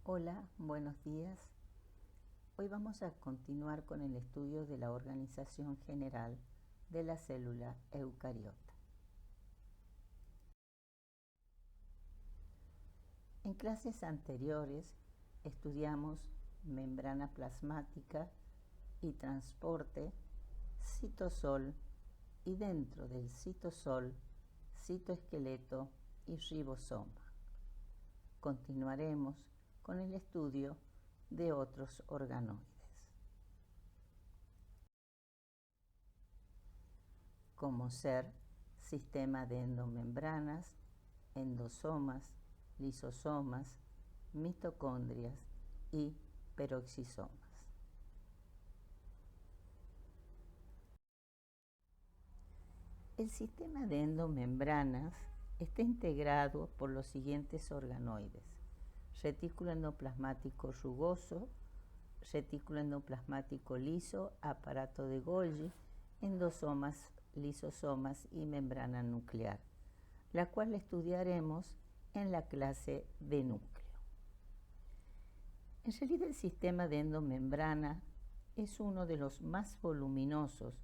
Hola, buenos días. Hoy vamos a continuar con el estudio de la organización general de la célula eucariota. En clases anteriores estudiamos membrana plasmática y transporte, citosol y dentro del citosol, citoesqueleto y ribosoma. Continuaremos con el estudio de otros organoides. Como ser sistema de endomembranas, endosomas, lisosomas, mitocondrias y peroxisomas. El sistema de endomembranas está integrado por los siguientes organoides: retículo endoplasmático rugoso, retículo endoplasmático liso, aparato de Golgi, endosomas, lisosomas y membrana nuclear, la cual estudiaremos en la clase de núcleo. En realidad el sistema de endomembrana es uno de los más voluminosos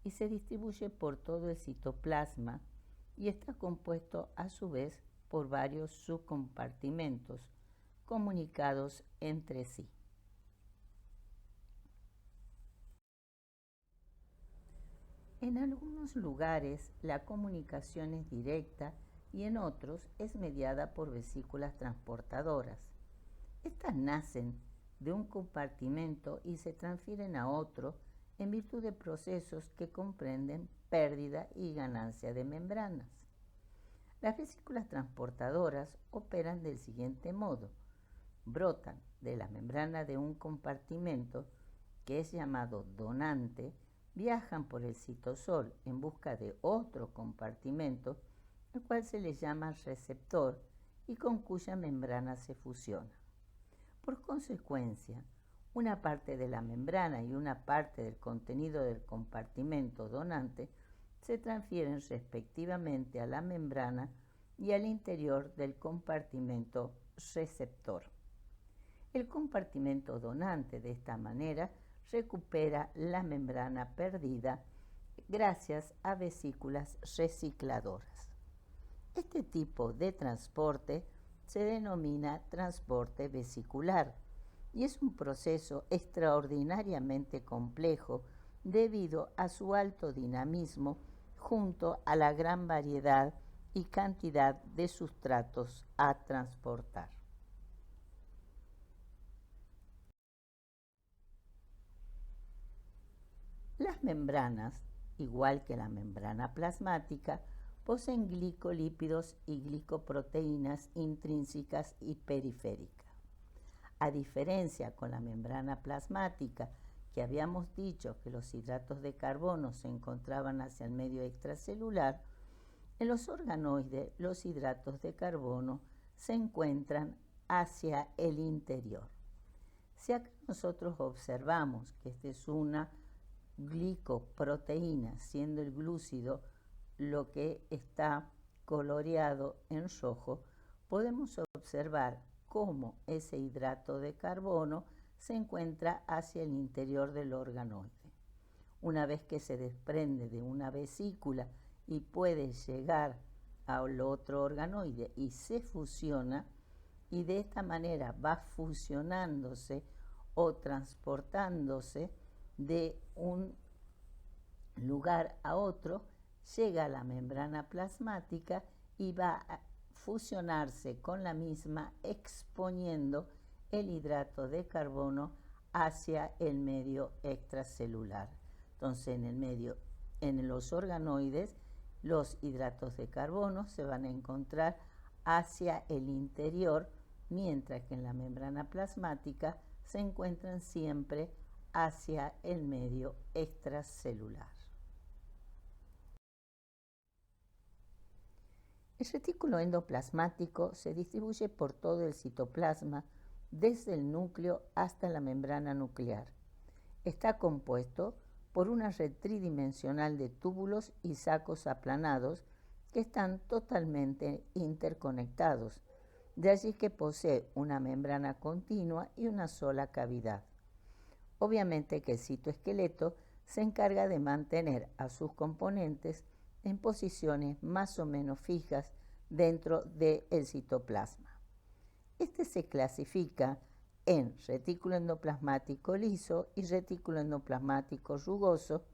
y se distribuye por todo el citoplasma y está compuesto a su vez por varios subcompartimentos comunicados entre sí. En algunos lugares la comunicación es directa y en otros es mediada por vesículas transportadoras. Estas nacen de un compartimento y se transfieren a otro en virtud de procesos que comprenden pérdida y ganancia de membranas. Las vesículas transportadoras operan del siguiente modo: brotan de la membrana de un compartimento, que es llamado donante, viajan por el citosol en busca de otro compartimento, el cual se le llama receptor y con cuya membrana se fusiona. Por consecuencia, una parte de la membrana y una parte del contenido del compartimento donante se transfieren respectivamente a la membrana y al interior del compartimento receptor. El compartimento donante de esta manera recupera la membrana perdida gracias a vesículas recicladoras. Este tipo de transporte se denomina transporte vesicular y es un proceso extraordinariamente complejo debido a su alto dinamismo junto a la gran variedad y cantidad de sustratos a transportar. Las membranas, igual que la membrana plasmática, poseen glicolípidos y glicoproteínas intrínsecas y periféricas. A diferencia con la membrana plasmática, que habíamos dicho que los hidratos de carbono se encontraban hacia el medio extracelular, en los organoides los hidratos de carbono se encuentran hacia el interior. Si acá nosotros observamos que esta es una glicoproteína, siendo el glúcido lo que está coloreado en rojo, podemos observar cómo ese hidrato de carbono se encuentra hacia el interior del organoide. Una vez que se desprende de una vesícula y puede llegar al otro organoide y se fusiona, y de esta manera va fusionándose o transportándose de un lugar a otro, llega a la membrana plasmática y va a fusionarse con la misma, exponiendo el hidrato de carbono hacia el medio extracelular. Entonces, en los organoides, los hidratos de carbono se van a encontrar hacia el interior, mientras que en la membrana plasmática se encuentran siempre hacia el medio extracelular. El retículo endoplasmático se distribuye por todo el citoplasma, desde el núcleo hasta la membrana nuclear. Está compuesto por una red tridimensional de túbulos y sacos aplanados que están totalmente interconectados, De allí que posee una membrana continua y una sola cavidad. Obviamente que el citoesqueleto se encarga de mantener a sus componentes en posiciones más o menos fijas dentro del citoplasma. Este se clasifica en retículo endoplasmático liso y retículo endoplasmático rugoso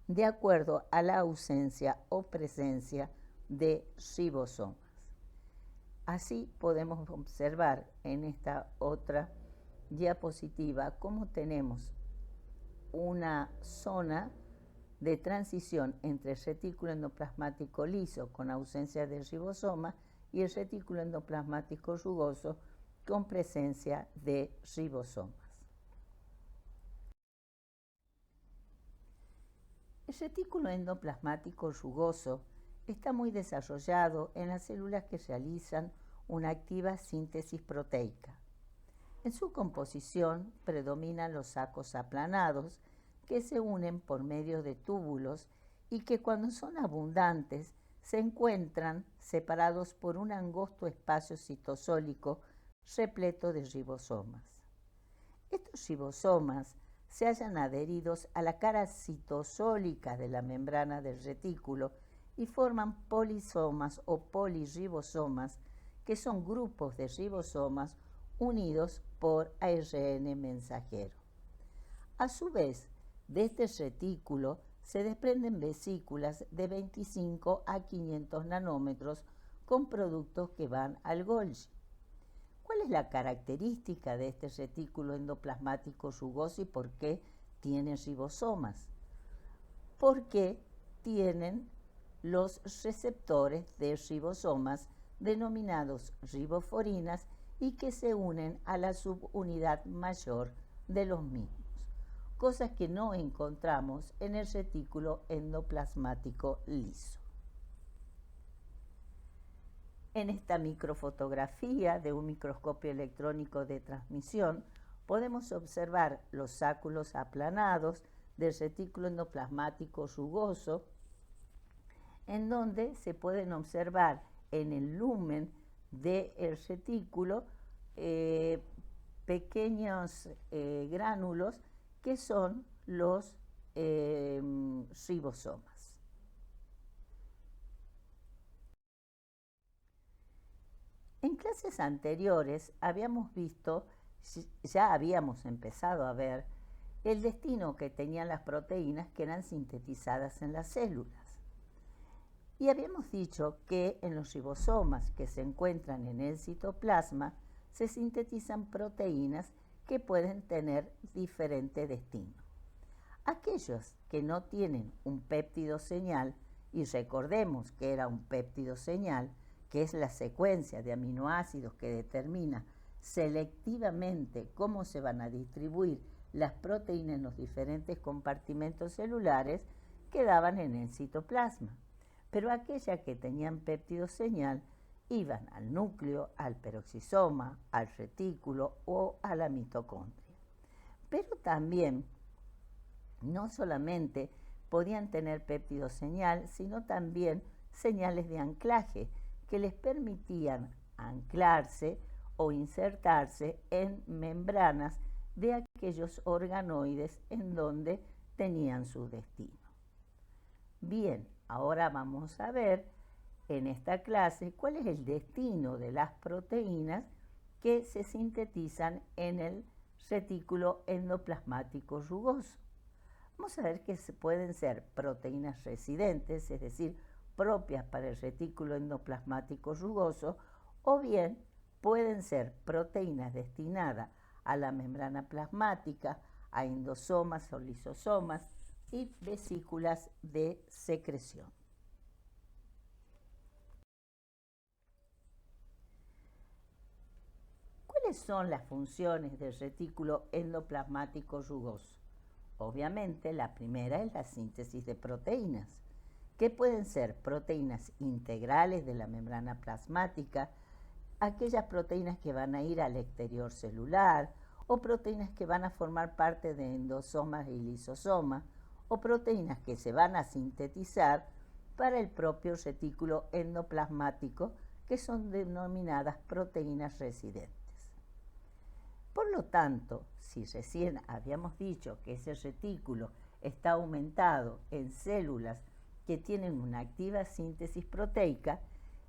de acuerdo a la ausencia o presencia de ribosomas. Así podemos observar en esta otra diapositiva cómo tenemos una zona de transición entre el retículo endoplasmático liso con ausencia de ribosoma y el retículo endoplasmático rugoso con presencia de ribosomas. El retículo endoplasmático rugoso está muy desarrollado en las células que realizan una activa síntesis proteica. En su composición predominan los sacos aplanados que se unen por medio de túbulos y que cuando son abundantes se encuentran separados por un angosto espacio citosólico repleto de ribosomas. Estos ribosomas se hallan adheridos a la cara citosólica de la membrana del retículo y forman polisomas o polirribosomas, que son grupos de ribosomas unidos por ARN mensajero. A su vez, de este retículo se desprenden vesículas de 25 a 500 nanómetros con productos que van al Golgi. ¿Cuál es la característica de este retículo endoplasmático rugoso y por qué tiene ribosomas? Porque tienen los receptores de ribosomas denominados riboforinas y que se unen a la subunidad mayor de los mismos, cosas que no encontramos en el retículo endoplasmático liso. En esta microfotografía de un microscopio electrónico de transmisión podemos observar los sáculos aplanados del retículo endoplasmático rugoso, en donde se pueden observar en el lumen del retículo pequeños gránulos que son los ribosomas. En clases anteriores ya habíamos empezado a ver el destino que tenían las proteínas que eran sintetizadas en las células. Y habíamos dicho que en los ribosomas que se encuentran en el citoplasma se sintetizan proteínas que pueden tener diferente destino. Aquellos que no tienen un péptido señal, y recordemos que era un péptido señal, que es la secuencia de aminoácidos que determina selectivamente cómo se van a distribuir las proteínas en los diferentes compartimentos celulares, quedaban en el citoplasma. Pero aquellas que tenían péptido señal iban al núcleo, al peroxisoma, al retículo o a la mitocondria. Pero también, no solamente podían tener péptido señal, sino también señales de anclaje que les permitían anclarse o insertarse en membranas de aquellos organoides en donde tenían su destino. Bien, ahora vamos a ver en esta clase cuál es el destino de las proteínas que se sintetizan en el retículo endoplasmático rugoso. Vamos a ver que pueden ser proteínas residentes, es decir, propias para el retículo endoplasmático rugoso, o bien pueden ser proteínas destinadas a la membrana plasmática, a endosomas o lisosomas y vesículas de secreción. ¿Cuáles son las funciones del retículo endoplasmático rugoso? Obviamente, la primera es la síntesis de proteínas, que pueden ser proteínas integrales de la membrana plasmática, aquellas proteínas que van a ir al exterior celular, o proteínas que van a formar parte de endosomas y lisosomas, o proteínas que se van a sintetizar para el propio retículo endoplasmático que son denominadas proteínas residentes. Por lo tanto, si recién habíamos dicho que ese retículo está aumentado en células que tienen una activa síntesis proteica,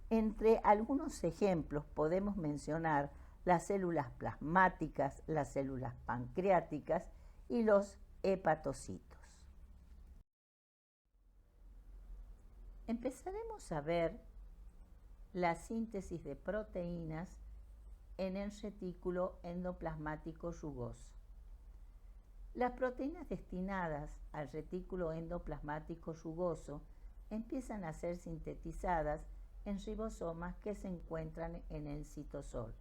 entre algunos ejemplos podemos mencionar las células plasmáticas, las células pancreáticas y los hepatocitos. Empezaremos a ver la síntesis de proteínas en el retículo endoplasmático rugoso. Las proteínas destinadas al retículo endoplasmático rugoso empiezan a ser sintetizadas en ribosomas que se encuentran en el citosol.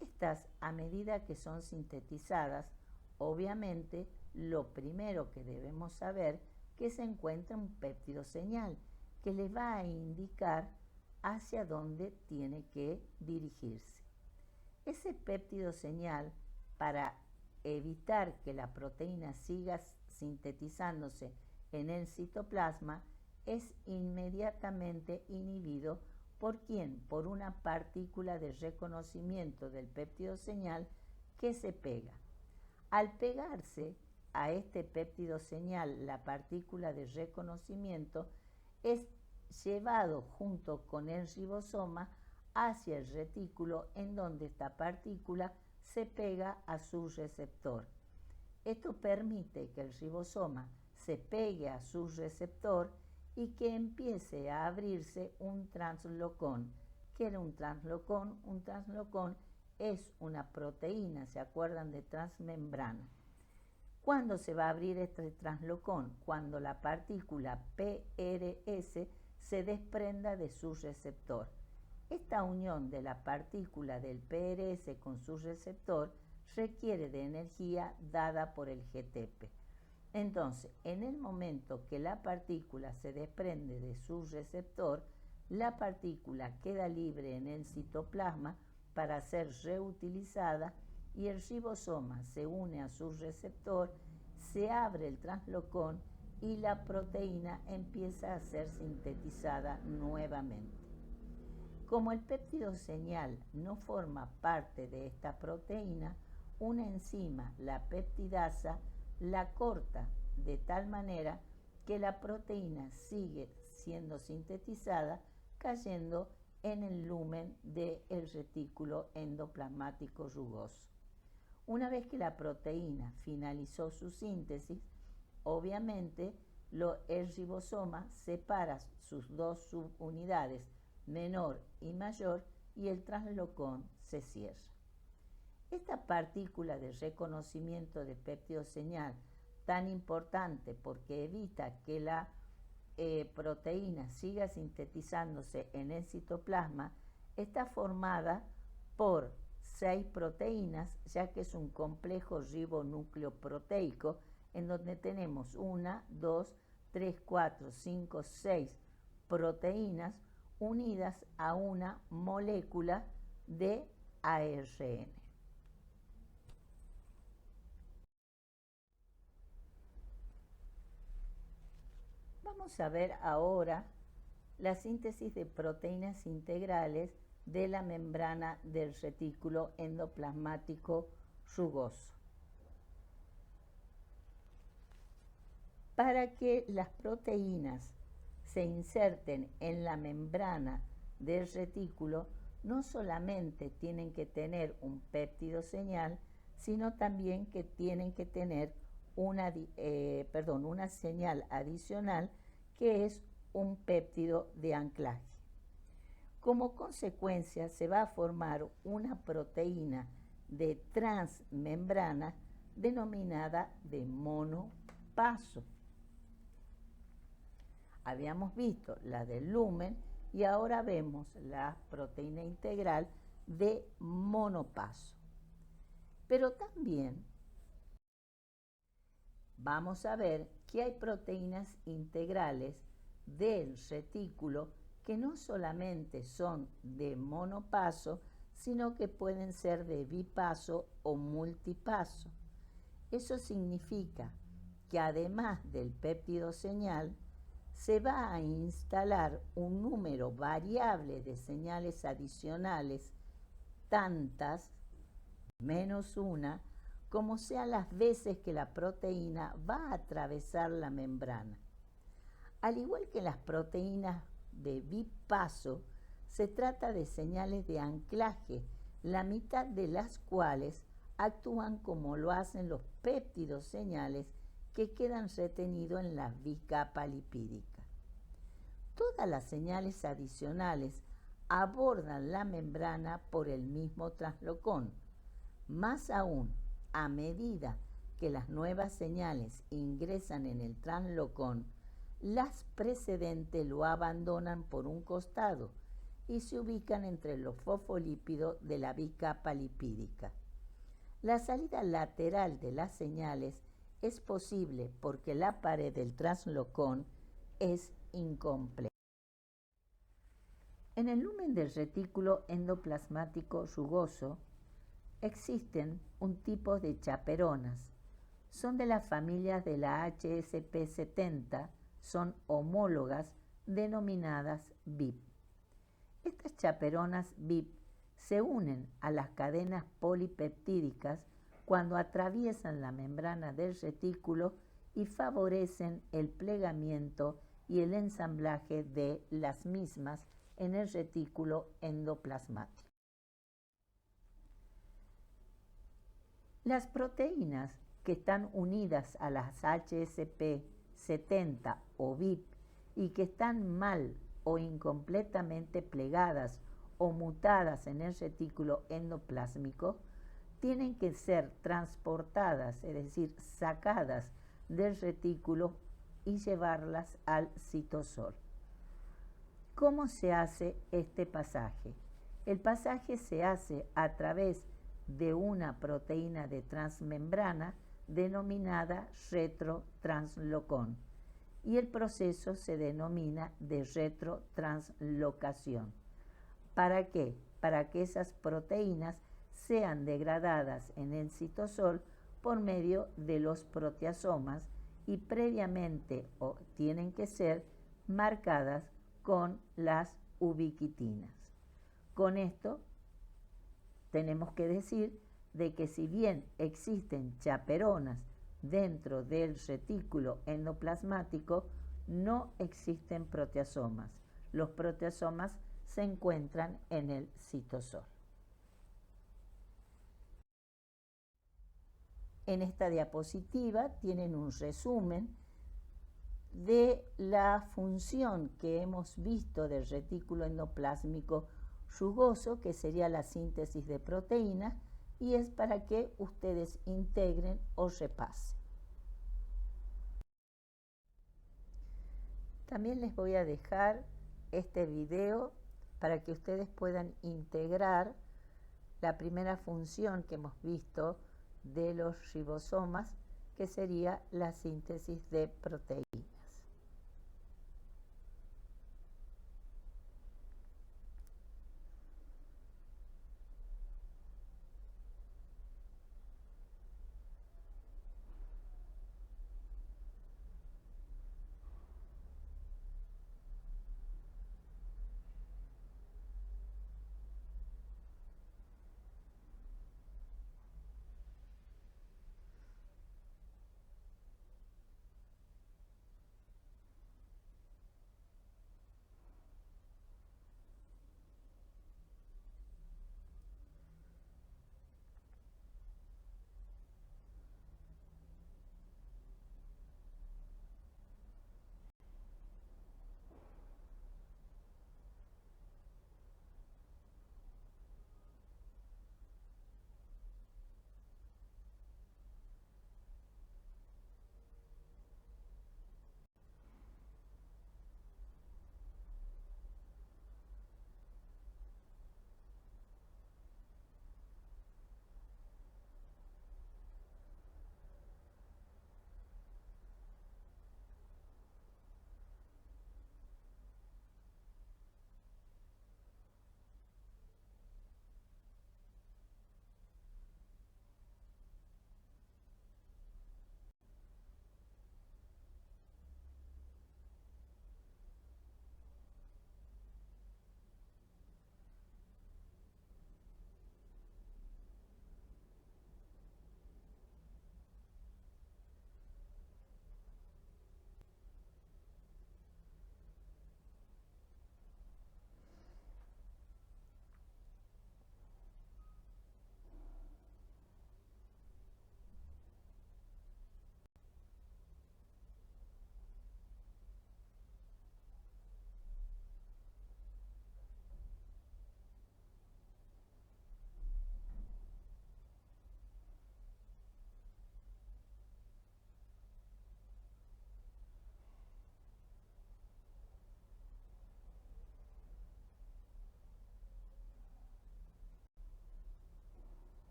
Estas, a medida que son sintetizadas, obviamente lo primero que debemos saber que se encuentra un péptido señal que le va a indicar hacia dónde tiene que dirigirse. Ese péptido señal, para evitar que la proteína siga sintetizándose en el citoplasma, es inmediatamente inhibido ¿por quién? Por una partícula de reconocimiento del péptido señal que se pega. Al pegarse a este péptido señal, la partícula de reconocimiento es llevado junto con el ribosoma hacia el retículo, en donde esta partícula se pega a su receptor. Esto permite que el ribosoma se pegue a su receptor y que empiece a abrirse un translocón. ¿Qué era un translocón? Un translocón es una proteína, ¿se acuerdan de transmembrana? ¿Cuándo se va a abrir este translocón? Cuando la partícula PRS se desprenda de su receptor. Esta unión de la partícula del PRS con su receptor requiere de energía dada por el GTP. Entonces, en el momento que la partícula se desprende de su receptor, la partícula queda libre en el citoplasma para ser reutilizada y el ribosoma se une a su receptor, se abre el translocón y la proteína empieza a ser sintetizada nuevamente. Como el péptido señal no forma parte de esta proteína, una enzima, la peptidasa, la corta de tal manera que la proteína sigue siendo sintetizada cayendo en el lumen del retículo endoplasmático rugoso. Una vez que la proteína finalizó su síntesis, obviamente el ribosoma separa sus dos subunidades, menor y mayor, y el translocón se cierra. Esta partícula de reconocimiento de péptido señal, tan importante porque evita que la proteína siga sintetizándose en el citoplasma, está formada por 6 proteínas, ya que es un complejo ribonúcleo-proteico en donde tenemos 1, 2, 3, 4, 5, 6 proteínas unidas a una molécula de ARN. Vamos a ver ahora la síntesis de proteínas integrales de la membrana del retículo endoplasmático rugoso. Para que las proteínas se inserten en la membrana del retículo, no solamente tienen que tener un péptido señal, sino también que tienen que tener una señal adicional que es un péptido de anclaje. Como consecuencia, se va a formar una proteína de transmembrana denominada de monopaso. Habíamos visto la del lumen y ahora vemos la proteína integral de monopaso. Pero también vamos a ver que hay proteínas integrales del retículo que no solamente son de monopaso, sino que pueden ser de bipaso o multipaso. Eso significa que además del péptido señal, se va a instalar un número variable de señales adicionales, tantas menos una, como sean las veces que la proteína va a atravesar la membrana. Al igual que las proteínas de bipaso, se trata de señales de anclaje, la mitad de las cuales actúan como lo hacen los péptidos señales que quedan retenidos en la bicapa lipídica. Todas las señales adicionales abordan la membrana por el mismo translocón. Más aún, a medida que las nuevas señales ingresan en el translocón, las precedentes lo abandonan por un costado y se ubican entre los fosfolípidos de la bicapa lipídica. La salida lateral de las señales es posible porque la pared del translocón es incompleta. En el lumen del retículo endoplasmático rugoso existen un tipo de chaperonas. Son de las familias de la HSP70, son homólogas denominadas VIP. Estas chaperonas VIP se unen a las cadenas polipeptídicas cuando atraviesan la membrana del retículo y favorecen el plegamiento y el ensamblaje de las mismas en el retículo endoplasmático. Las proteínas que están unidas a las HSP70 o VIP y que están mal o incompletamente plegadas o mutadas en el retículo endoplásmico tienen que ser transportadas, es decir, sacadas del retículo y llevarlas al citosol. ¿Cómo se hace este pasaje? El pasaje se hace a través de una proteína de transmembrana denominada retrotransloción y el proceso se denomina de retrotranslocación. ¿Para qué? Para que esas proteínas sean degradadas en el citosol por medio de los proteasomas y previamente tienen que ser marcadas con las ubiquitinas. Con esto tenemos que decir de que si bien existen chaperonas dentro del retículo endoplasmático, no existen proteasomas. Los proteasomas se encuentran en el citosol. En esta diapositiva tienen un resumen de la función que hemos visto del retículo endoplásmico rugoso, que sería la síntesis de proteínas, y es para que ustedes integren o repasen. También les voy a dejar este video para que ustedes puedan integrar la primera función que hemos visto de los ribosomas, que sería la síntesis de proteínas.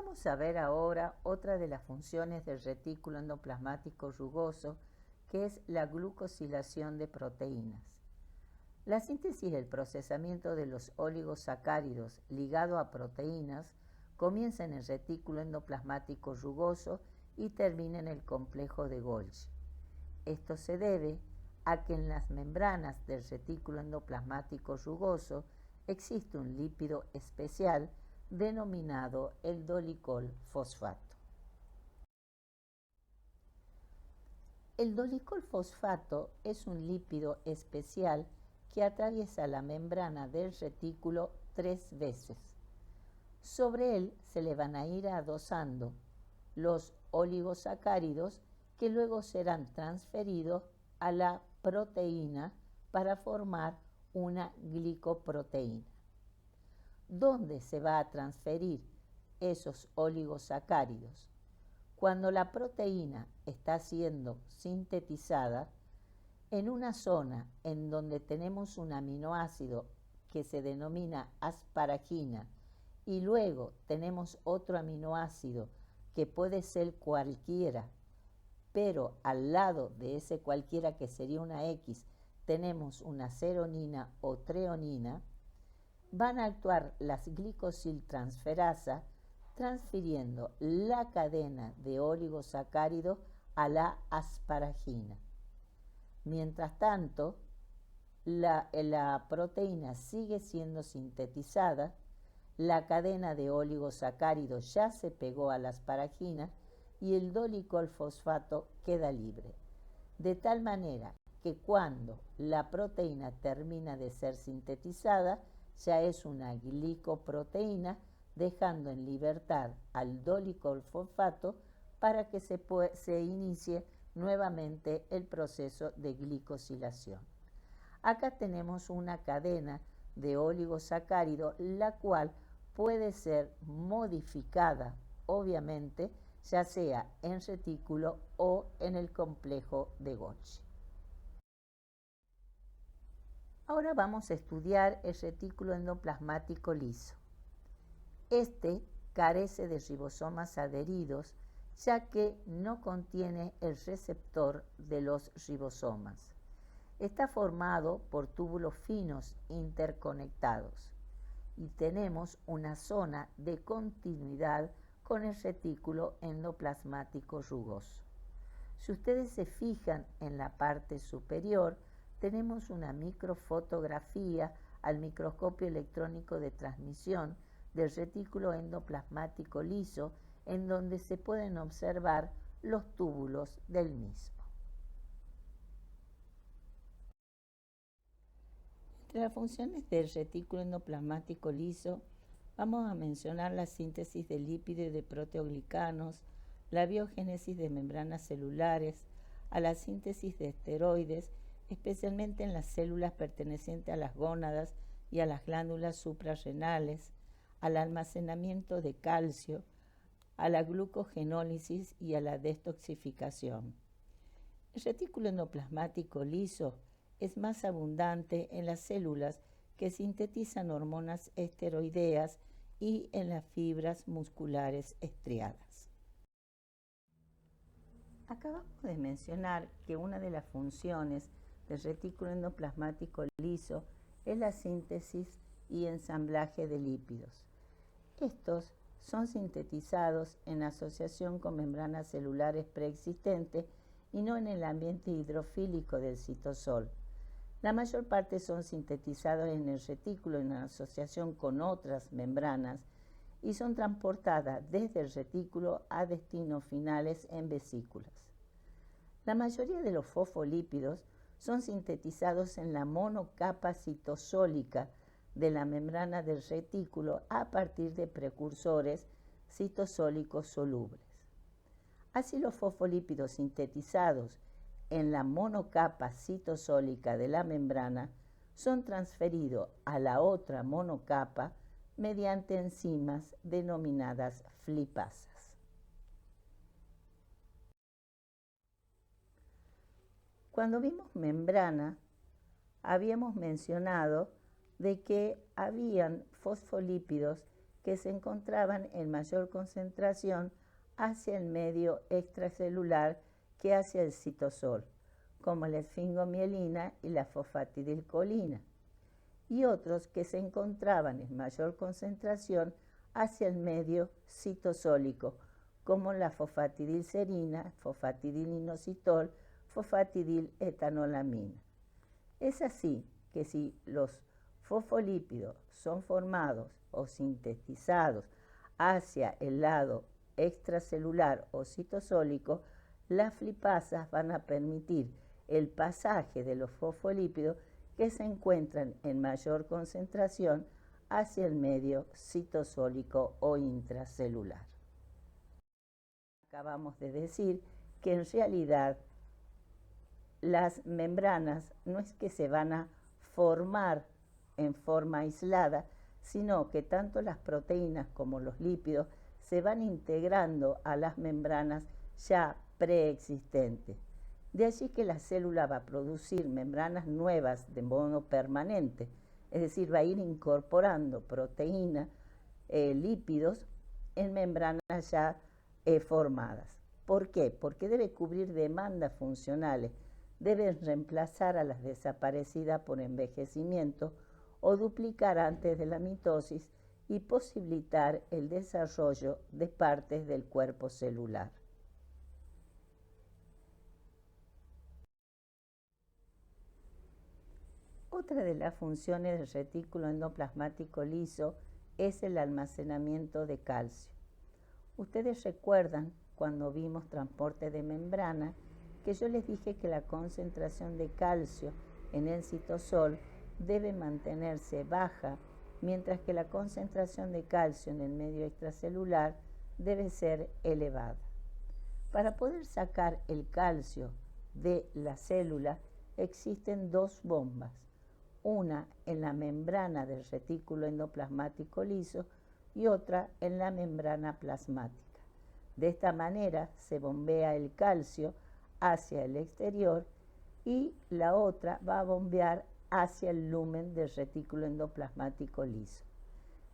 Vamos a ver ahora otra de las funciones del retículo endoplasmático rugoso, que es la glucosilación de proteínas. La síntesis y el procesamiento de los oligosacáridos ligado a proteínas comienza en el retículo endoplasmático rugoso y termina en el complejo de Golgi. Esto se debe a que en las membranas del retículo endoplasmático rugoso existe un lípido especial denominado el dolicol fosfato. El dolicol fosfato es un lípido especial que atraviesa la membrana del retículo 3 veces. Sobre él se le van a ir adosando los oligosacáridos que luego serán transferidos a la proteína para formar una glicoproteína. ¿Dónde se va a transferir esos oligosacáridos? Cuando la proteína está siendo sintetizada, en una zona en donde tenemos un aminoácido que se denomina asparagina y luego tenemos otro aminoácido que puede ser cualquiera, pero al lado de ese cualquiera que sería una X tenemos una ceronina o treonina, van a actuar las glicosiltransferasas transfiriendo la cadena de oligosacáridos a la asparagina. Mientras tanto, la proteína sigue siendo sintetizada, la cadena de oligosacáridos ya se pegó a la asparagina y el dolicol fosfato queda libre. De tal manera que cuando la proteína termina de ser sintetizada, ya es una glicoproteína, dejando en libertad al dolicol fosfato para que se inicie nuevamente el proceso de glicosilación. Acá tenemos una cadena de oligosacárido, la cual puede ser modificada, obviamente, ya sea en retículo o en el complejo de Golgi. Ahora vamos a estudiar el retículo endoplasmático liso. Este carece de ribosomas adheridos, ya que no contiene el receptor de los ribosomas. Está formado por túbulos finos interconectados y tenemos una zona de continuidad con el retículo endoplasmático rugoso. Si ustedes se fijan en la parte superior, tenemos una microfotografía al microscopio electrónico de transmisión del retículo endoplasmático liso, en donde se pueden observar los túbulos del mismo. Entre las funciones del retículo endoplasmático liso, vamos a mencionar la síntesis de lípidos y de proteoglicanos, la biogénesis de membranas celulares, a la síntesis de esteroides, especialmente en las células pertenecientes a las gónadas y a las glándulas suprarrenales, al almacenamiento de calcio, a la glucogenólisis y a la detoxificación. El retículo endoplasmático liso es más abundante en las células que sintetizan hormonas esteroideas y en las fibras musculares estriadas. Acabamos de mencionar que una de las funciones del retículo endoplasmático liso es la síntesis y ensamblaje de lípidos. Estos son sintetizados en asociación con membranas celulares preexistentes y no en el ambiente hidrofílico del citosol. La mayor parte son sintetizados en el retículo en asociación con otras membranas y son transportadas desde el retículo a destinos finales en vesículas. La mayoría de los fosfolípidos son sintetizados en la monocapa citosólica de la membrana del retículo a partir de precursores citosólicos solubles. Así, los fosfolípidos sintetizados en la monocapa citosólica de la membrana son transferidos a la otra monocapa mediante enzimas denominadas flipasas. Cuando vimos membrana, habíamos mencionado de que habían fosfolípidos que se encontraban en mayor concentración hacia el medio extracelular que hacia el citosol, como la esfingomielina y la fosfatidilcolina, y otros que se encontraban en mayor concentración hacia el medio citosólico, como la fosfatidilcerina, fosfatidilinositol, fosfatidiletanolamina. Es así que si los fosfolípidos son formados o sintetizados hacia el lado extracelular o citosólico, las lipasas van a permitir el pasaje de los fosfolípidos que se encuentran en mayor concentración hacia el medio citosólico o intracelular. Acabamos de decir que en realidad las membranas no es que se van a formar en forma aislada, sino que tanto las proteínas como los lípidos se van integrando a las membranas ya preexistentes. De allí que la célula va a producir membranas nuevas de modo permanente, es decir, va a ir incorporando proteínas, lípidos en membranas ya formadas. ¿Por qué? Porque debe cubrir demandas funcionales, deben reemplazar a las desaparecidas por envejecimiento o duplicar antes de la mitosis y posibilitar el desarrollo de partes del cuerpo celular. Otra de las funciones del retículo endoplasmático liso es el almacenamiento de calcio. Ustedes recuerdan cuando vimos transporte de membrana que yo les dije que la concentración de calcio en el citosol debe mantenerse baja, mientras que la concentración de calcio en el medio extracelular debe ser elevada. Para poder sacar el calcio de la célula existen dos bombas, una en la membrana del retículo endoplasmático liso y otra en la membrana plasmática. De esta manera se bombea el calcio hacia el exterior y la otra va a bombear hacia el lumen del retículo endoplasmático liso.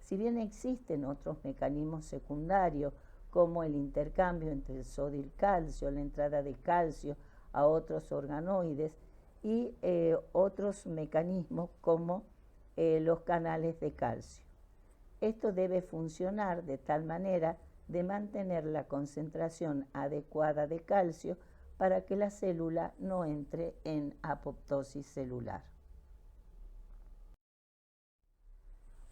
Si bien existen otros mecanismos secundarios como el intercambio entre el sodio y el calcio, la entrada de calcio a otros organoides y otros mecanismos como los canales de calcio. Esto debe funcionar de tal manera de mantener la concentración adecuada de calcio para que la célula no entre en apoptosis celular.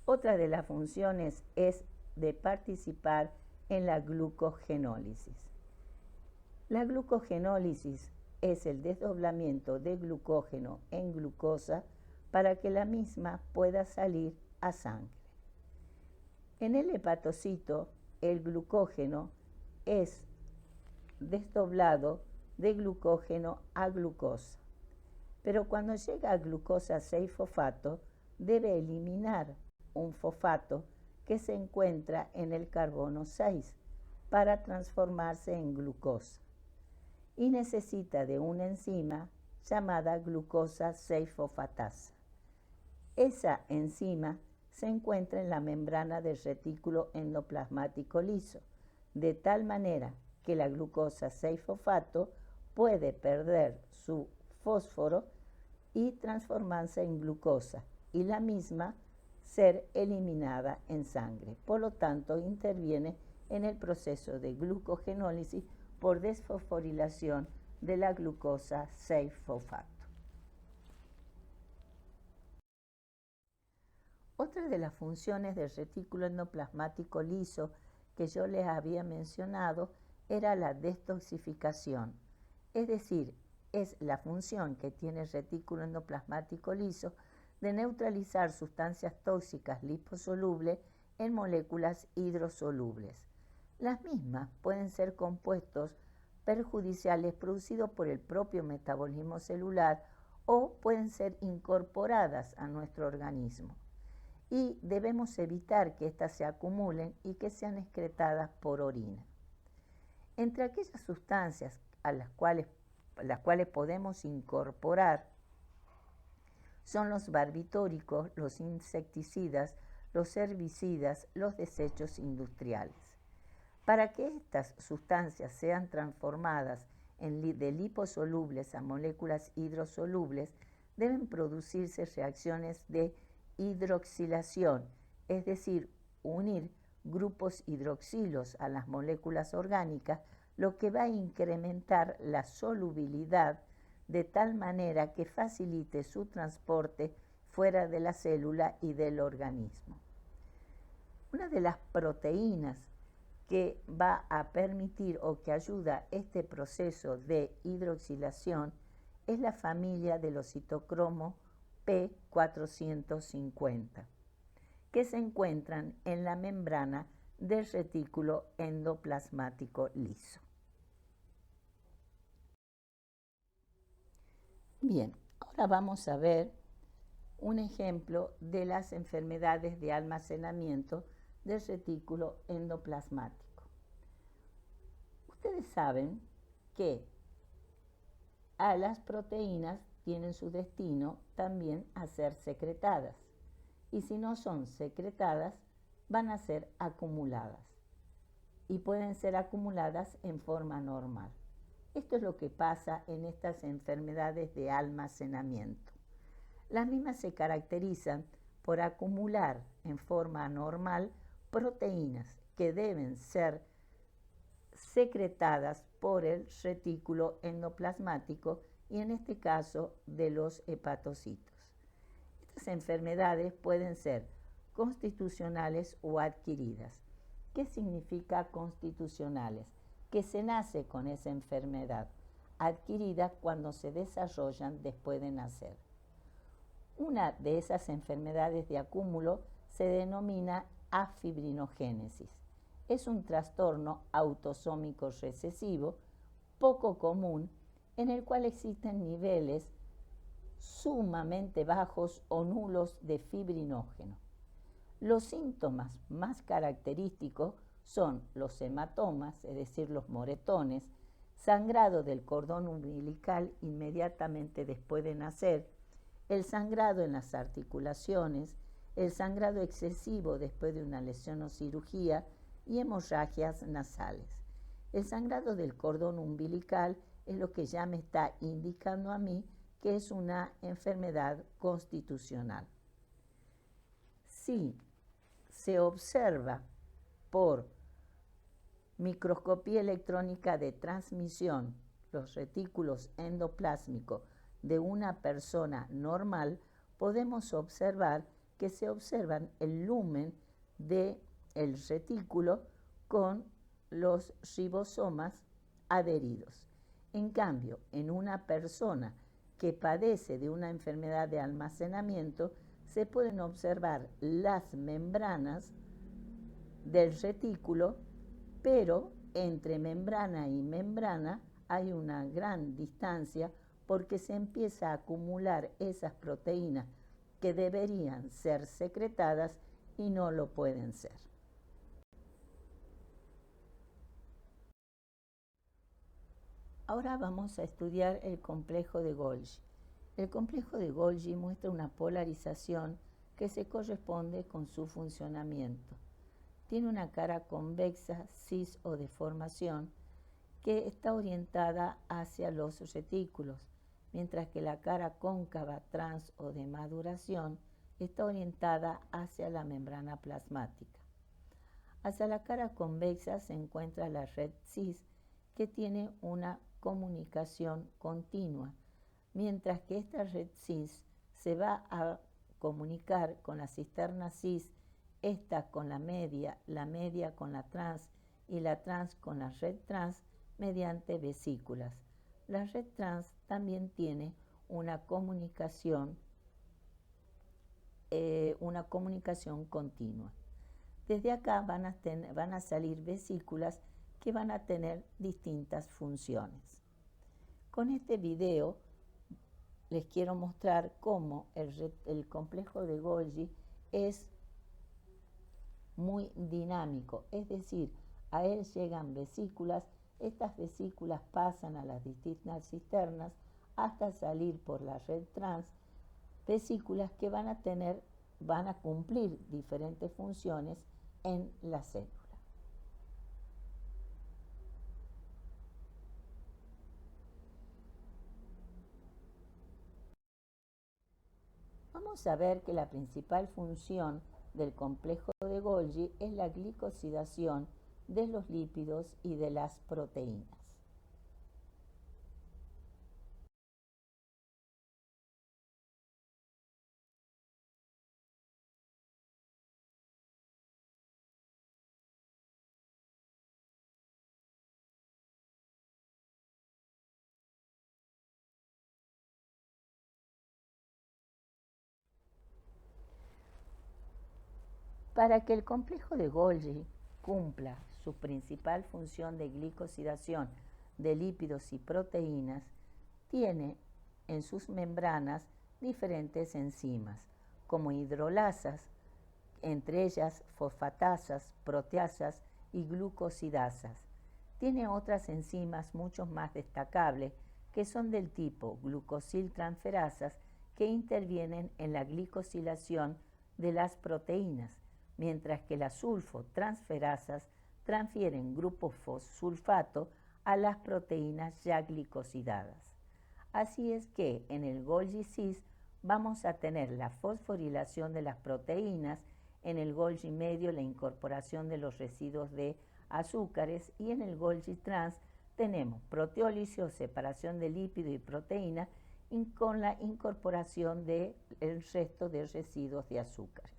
Otra de las funciones es de participar en la glucogenólisis. La glucogenólisis es el desdoblamiento de glucógeno en glucosa para que la misma pueda salir a sangre. En el hepatocito, el glucógeno es desdoblado de glucógeno a glucosa, pero cuando llega a glucosa 6-fosfato, debe eliminar un fosfato que se encuentra en el carbono 6 para transformarse en glucosa y necesita de una enzima llamada glucosa 6-fosfatasa. Esa enzima se encuentra en la membrana del retículo endoplasmático liso, de tal manera que la glucosa 6-fosfato puede perder su fósforo y transformarse en glucosa y la misma ser eliminada en sangre. Por lo tanto, interviene en el proceso de glucogenólisis por desfosforilación de la glucosa 6-fosfato. Otra de las funciones del retículo endoplasmático liso que yo les había mencionado era la detoxificación, es decir, es la función que tiene el retículo endoplasmático liso de neutralizar sustancias tóxicas liposolubles en moléculas hidrosolubles. Las mismas pueden ser compuestos perjudiciales producidos por el propio metabolismo celular o pueden ser incorporadas a nuestro organismo. Y debemos evitar que éstas se acumulen y que sean excretadas por orina. Entre aquellas sustancias a las cuales podemos incorporar son los barbitúricos, los insecticidas, los herbicidas, los desechos industriales. Para que estas sustancias sean transformadas de liposolubles a moléculas hidrosolubles, deben producirse reacciones de hidroxilación, es decir, unir grupos hidroxilos a las moléculas orgánicas, lo que va a incrementar la solubilidad de tal manera que facilite su transporte fuera de la célula y del organismo. Una de las proteínas que va a permitir o que ayuda este proceso de hidroxilación es la familia de los citocromo P450, que se encuentran en la membrana del retículo endoplasmático liso. Bien, ahora vamos a ver un ejemplo de las enfermedades de almacenamiento del retículo endoplasmático. Ustedes saben que a las proteínas tienen su destino también a ser secretadas, y si no son secretadas van a ser acumuladas, y pueden ser acumuladas en forma normal. Esto es lo que pasa en estas enfermedades de almacenamiento. Las mismas se caracterizan por acumular en forma normal proteínas que deben ser secretadas por el retículo endoplasmático y en este caso de los hepatocitos. Estas enfermedades pueden ser constitucionales o adquiridas. ¿Qué significa constitucionales? Que se nace con esa enfermedad, adquirida cuando se desarrollan después de nacer. Una de esas enfermedades de acúmulo se denomina afibrinogénesis. Es un trastorno autosómico recesivo poco común en el cual existen niveles sumamente bajos o nulos de fibrinógeno. Los síntomas más característicos son los hematomas, es decir, los moretones, sangrado del cordón umbilical inmediatamente después de nacer, el sangrado en las articulaciones, el sangrado excesivo después de una lesión o cirugía y hemorragias nasales. El sangrado del cordón umbilical es lo que ya me está indicando a mí que es una enfermedad constitucional. Si se observa por microscopía electrónica de transmisión los retículos endoplásmicos de una persona normal, podemos observar que se observan el lumen del retículo con los ribosomas adheridos. En cambio, en una persona que padece de una enfermedad de almacenamiento, se pueden observar las membranas del retículo, pero entre membrana y membrana hay una gran distancia porque se empieza a acumular esas proteínas que deberían ser secretadas y no lo pueden ser. Ahora vamos a estudiar el complejo de Golgi. El complejo de Golgi muestra una polarización que se corresponde con su funcionamiento. Tiene una cara convexa, cis o de formación, que está orientada hacia los retículos, mientras que la cara cóncava, trans o de maduración está orientada hacia la membrana plasmática. Hacia la cara convexa se encuentra la red cis, que tiene una comunicación continua, mientras que esta red cis se va a comunicar con la cisterna cis, esta con la media con la trans y la trans con la red trans mediante vesículas. La red trans también tiene una comunicación continua. Desde acá van a salir vesículas que van a tener distintas funciones. Con este video les quiero mostrar cómo el complejo de Golgi es muy dinámico, es decir, a él llegan vesículas, estas vesículas pasan a las distintas cisternas hasta salir por la red trans, vesículas que van a tener van a cumplir diferentes funciones en la célula. Vamos a ver que la principal función del complejo de Golgi es la glicosidación de los lípidos y de las proteínas. Para que el complejo de Golgi cumpla su principal función de glicosidación de lípidos y proteínas, tiene en sus membranas diferentes enzimas, como hidrolasas, entre ellas fosfatasas, proteasas y glucosidasas. Tiene otras enzimas mucho más destacables que son del tipo glucosiltransferasas que intervienen en la glicosilación de las proteínas, mientras que las sulfotransferasas transfieren grupo fossulfato a las proteínas ya glicosidadas. Así es que en el Golgi-6 vamos a tener la fosforilación de las proteínas, en el Golgi medio la incorporación de los residuos de azúcares y en el Golgi trans tenemos proteólisis o separación de lípido y proteína con la incorporación del resto de residuos de azúcares.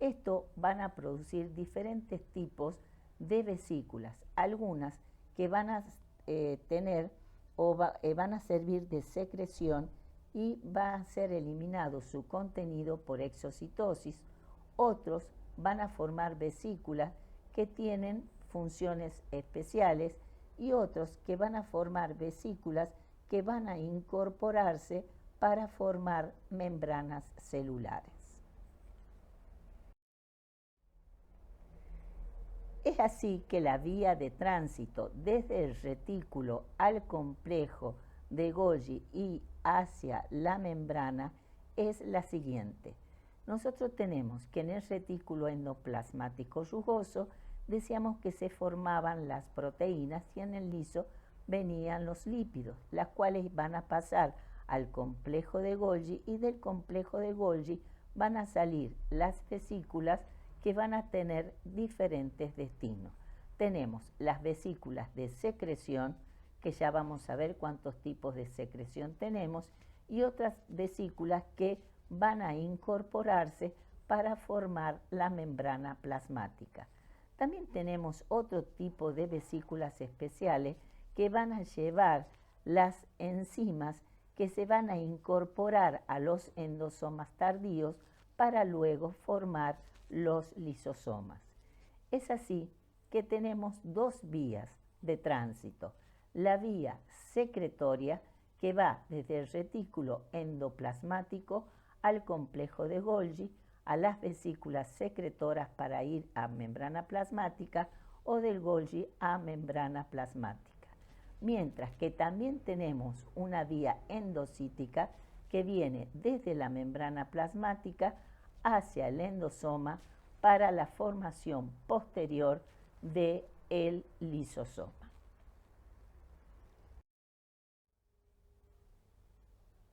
Esto van a producir diferentes tipos de vesículas, algunas que van a tener o van a servir de secreción y va a ser eliminado su contenido por exocitosis. Otros van a formar vesículas que tienen funciones especiales y otros que van a formar vesículas que van a incorporarse para formar membranas celulares. Es así que la vía de tránsito desde el retículo al complejo de Golgi y hacia la membrana es la siguiente. Nosotros tenemos que en el retículo endoplasmático rugoso decíamos que se formaban las proteínas y en el liso venían los lípidos, las cuales van a pasar al complejo de Golgi y del complejo de Golgi van a salir las vesículas que van a tener diferentes destinos. Tenemos las vesículas de secreción, que ya vamos a ver cuántos tipos de secreción tenemos, y otras vesículas que van a incorporarse para formar la membrana plasmática. También tenemos otro tipo de vesículas especiales que van a llevar las enzimas que se van a incorporar a los endosomas tardíos para luego formar los lisosomas. Es así que tenemos dos vías de tránsito. La vía secretoria, que va desde el retículo endoplasmático al complejo de Golgi, a las vesículas secretoras para ir a membrana plasmática o del Golgi a membrana plasmática. Mientras que también tenemos una vía endocítica que viene desde la membrana plasmática hacia el endosoma para la formación posterior del lisosoma.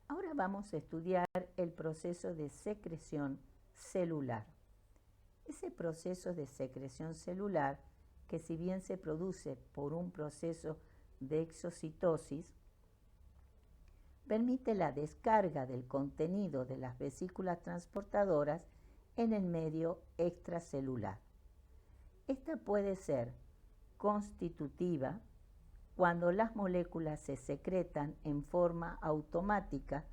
Ahora vamos a estudiar el proceso de secreción celular. Ese proceso de secreción celular, que si bien se produce por un proceso de exocitosis, permite la descarga del contenido de las vesículas transportadoras en el medio extracelular. Esta puede ser constitutiva cuando las moléculas se secretan en forma automática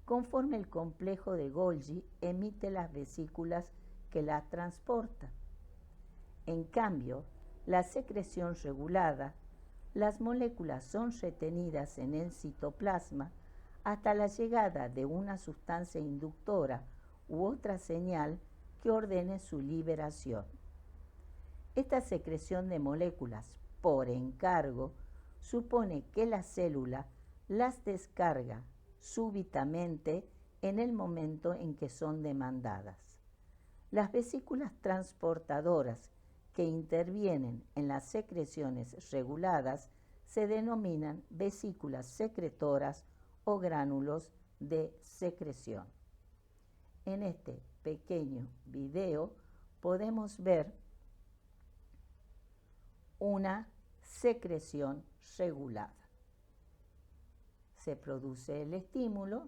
conforme el complejo de Golgi emite las vesículas que las transportan. En cambio, la secreción regulada, las moléculas son retenidas en el citoplasma hasta la llegada de una sustancia inductora u otra señal que ordene su liberación. Esta secreción de moléculas por encargo supone que la célula las descarga súbitamente en el momento en que son demandadas. Las vesículas transportadoras que intervienen en las secreciones reguladas se denominan vesículas secretoras o gránulos de secreción. En este pequeño video podemos ver una secreción regulada. Se produce el estímulo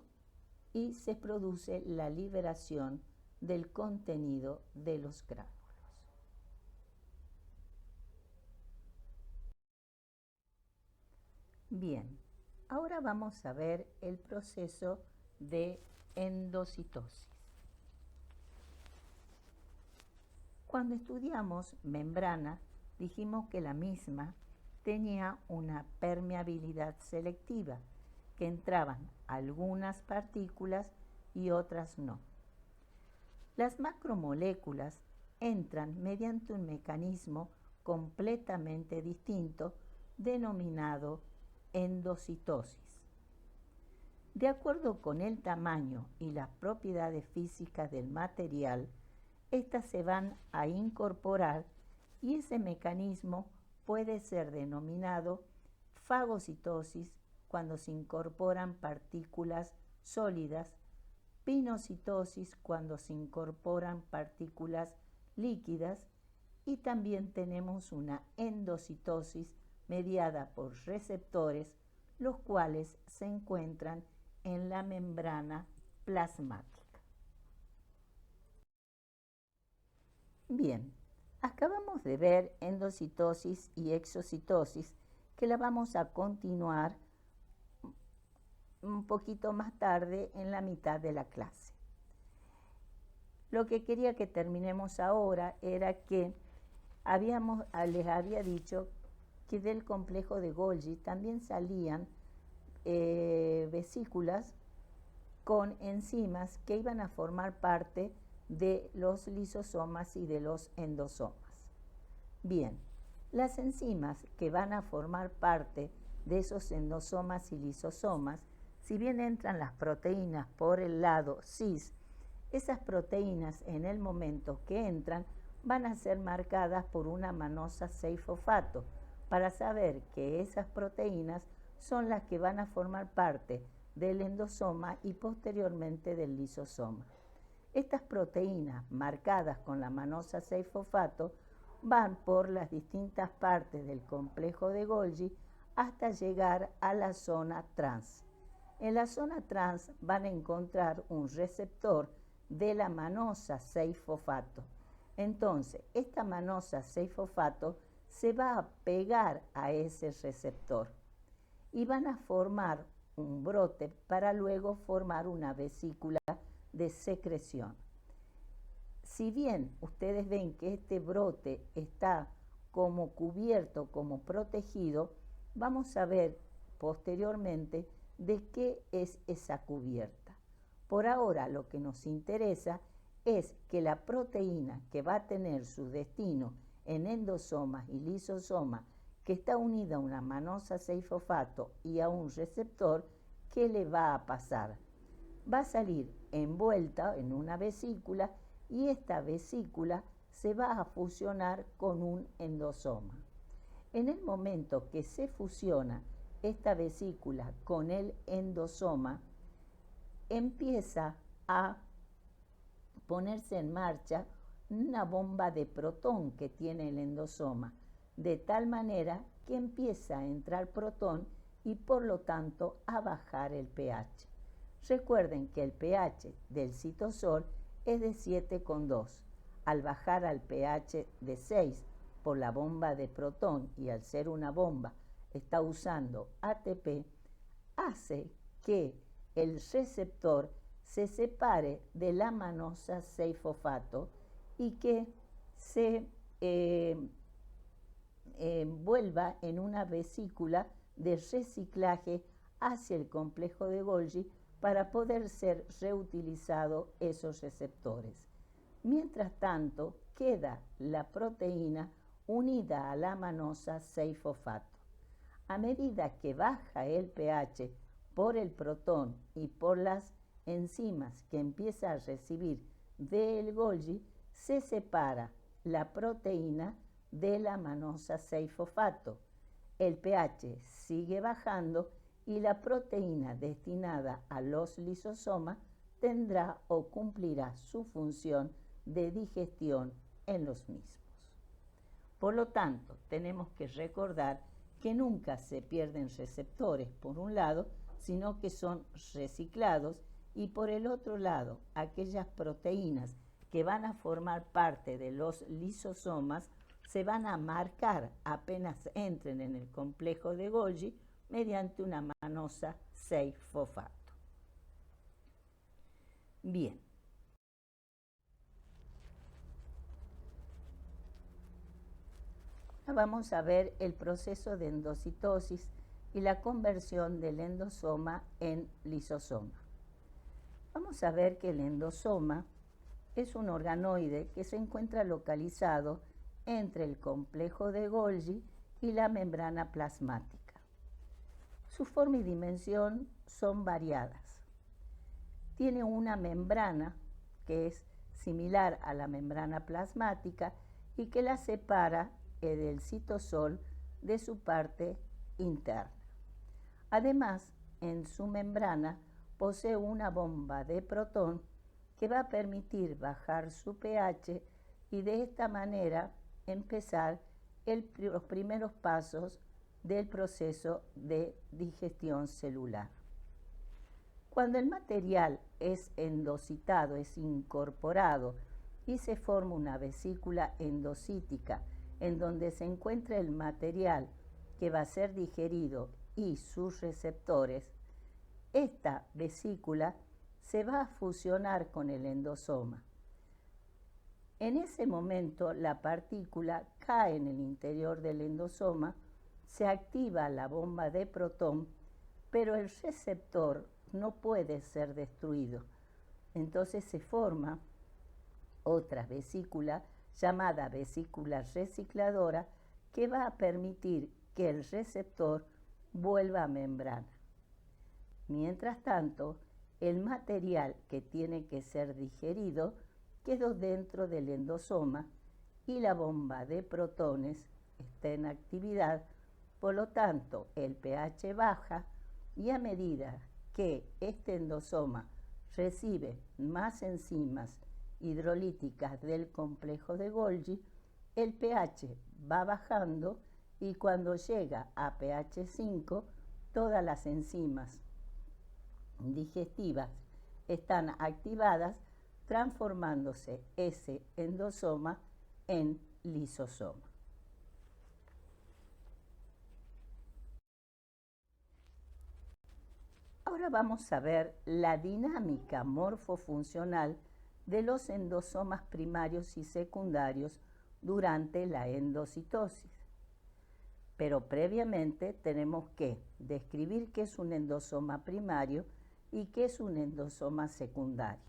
y se produce la liberación del contenido de los gránulos. Bien, ahora vamos a ver el proceso de endocitosis. Cuando estudiamos membrana, dijimos que la misma tenía una permeabilidad selectiva, que entraban algunas partículas y otras no. Las macromoléculas entran mediante un mecanismo completamente distinto denominado endocitosis. De acuerdo con el tamaño y las propiedades físicas del material, estas se van a incorporar y ese mecanismo puede ser denominado fagocitosis cuando se incorporan partículas sólidas, pinocitosis cuando se incorporan partículas líquidas y también tenemos una endocitosis mediada por receptores, los cuales se encuentran en la membrana plasmática. Bien, acabamos de ver endocitosis y exocitosis, que la vamos a continuar un poquito más tarde en la mitad de la clase. Lo que quería que terminemos ahora era que les había dicho que del complejo de Golgi también salían vesículas con enzimas que iban a formar parte de los lisosomas y de los endosomas. Bien, las enzimas que van a formar parte de esos endosomas y lisosomas, si bien entran las proteínas por el lado cis, esas proteínas en el momento que entran van a ser marcadas por una manosa 6-fosfato para saber que esas proteínas son las que van a formar parte del endosoma y posteriormente del lisosoma. Estas proteínas marcadas con la manosa 6-fosfato van por las distintas partes del complejo de Golgi hasta llegar a la zona trans. En la zona trans van a encontrar un receptor de la manosa 6-fosfato. Entonces, esta manosa 6-fosfato se va a pegar a ese receptor y van a formar un brote para luego formar una vesícula de secreción. Si bien ustedes ven que este brote está como cubierto, como protegido, vamos a ver posteriormente de qué es esa cubierta. Por ahora lo que nos interesa es que la proteína que va a tener su destino en endosomas y lisosomas, que está unida a una manosa 6-fosfato y a un receptor, ¿qué le va a pasar? Va a salir envuelta en una vesícula y esta vesícula se va a fusionar con un endosoma. En el momento que se fusiona esta vesícula con el endosoma, empieza a ponerse en marcha una bomba de protón que tiene el endosoma, de tal manera que empieza a entrar protón y por lo tanto a bajar el pH. Recuerden que el pH del citosol es de 7,2. Al bajar al pH de 6 por la bomba de protón y al ser una bomba está usando ATP, hace que el receptor se separe de la manosa 6-fosfato y que se vuelva en una vesícula de reciclaje hacia el complejo de Golgi para poder ser reutilizado esos receptores. Mientras tanto, queda la proteína unida a la manosa 6-fosfato. A medida que baja el pH por el protón y por las enzimas que empieza a recibir del Golgi, se separa la proteína de la manosa 6-fosfato. El pH sigue bajando y la proteína destinada a los lisosomas tendrá o cumplirá su función de digestión en los mismos. Por lo tanto, tenemos que recordar que nunca se pierden receptores por un lado, sino que son reciclados, y por el otro lado, aquellas proteínas que van a formar parte de los lisosomas se van a marcar apenas entren en el complejo de Golgi mediante una manosa 6-fosfato. Bien. Ahora vamos a ver el proceso de endocitosis y la conversión del endosoma en lisosoma. Vamos a ver que el endosoma es un organoide que se encuentra localizado entre el complejo de Golgi y la membrana plasmática. Su forma y dimensión son variadas. Tiene una membrana que es similar a la membrana plasmática y que la separa del citosol de su parte interna. Además, en su membrana posee una bomba de protón que va a permitir bajar su pH y de esta manera empezar los primeros pasos del proceso de digestión celular. Cuando el material es endocitado, es incorporado y se forma una vesícula endocítica en donde se encuentra el material que va a ser digerido y sus receptores, esta vesícula se va a fusionar con el endosoma. En ese momento la partícula cae en el interior del endosoma, se activa la bomba de protón, pero el receptor no puede ser destruido. Entonces se forma otra vesícula llamada vesícula recicladora que va a permitir que el receptor vuelva a membrana. Mientras tanto, el material que tiene que ser digerido quedó dentro del endosoma y la bomba de protones está en actividad, por lo tanto el pH baja y a medida que este endosoma recibe más enzimas hidrolíticas del complejo de Golgi, el pH va bajando y cuando llega a pH 5, todas las enzimas digestivas están activadas, transformándose ese endosoma en lisosoma. Ahora vamos a ver la dinámica morfofuncional de los endosomas primarios y secundarios durante la endocitosis. Pero previamente tenemos que describir qué es un endosoma primario y qué es un endosoma secundario.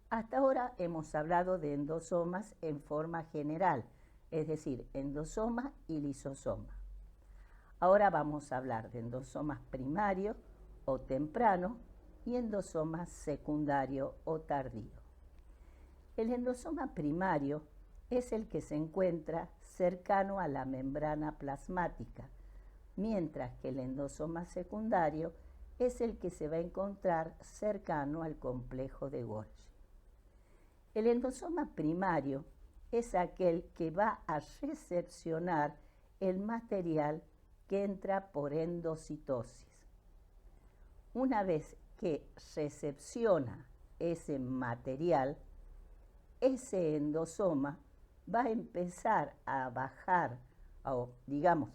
Hasta ahora hemos hablado de endosomas en forma general, es decir, endosoma y lisosoma. Ahora vamos a hablar de endosomas primarios o temprano y endosoma secundario o tardío. El endosoma primario es el que se encuentra cercano a la membrana plasmática, mientras que el endosoma secundario es el que se va a encontrar cercano al complejo de Golgi. El endosoma primario es aquel que va a recepcionar el material que entra por endocitosis. Una vez que recepciona ese material, ese endosoma va a empezar a bajar, o digamos,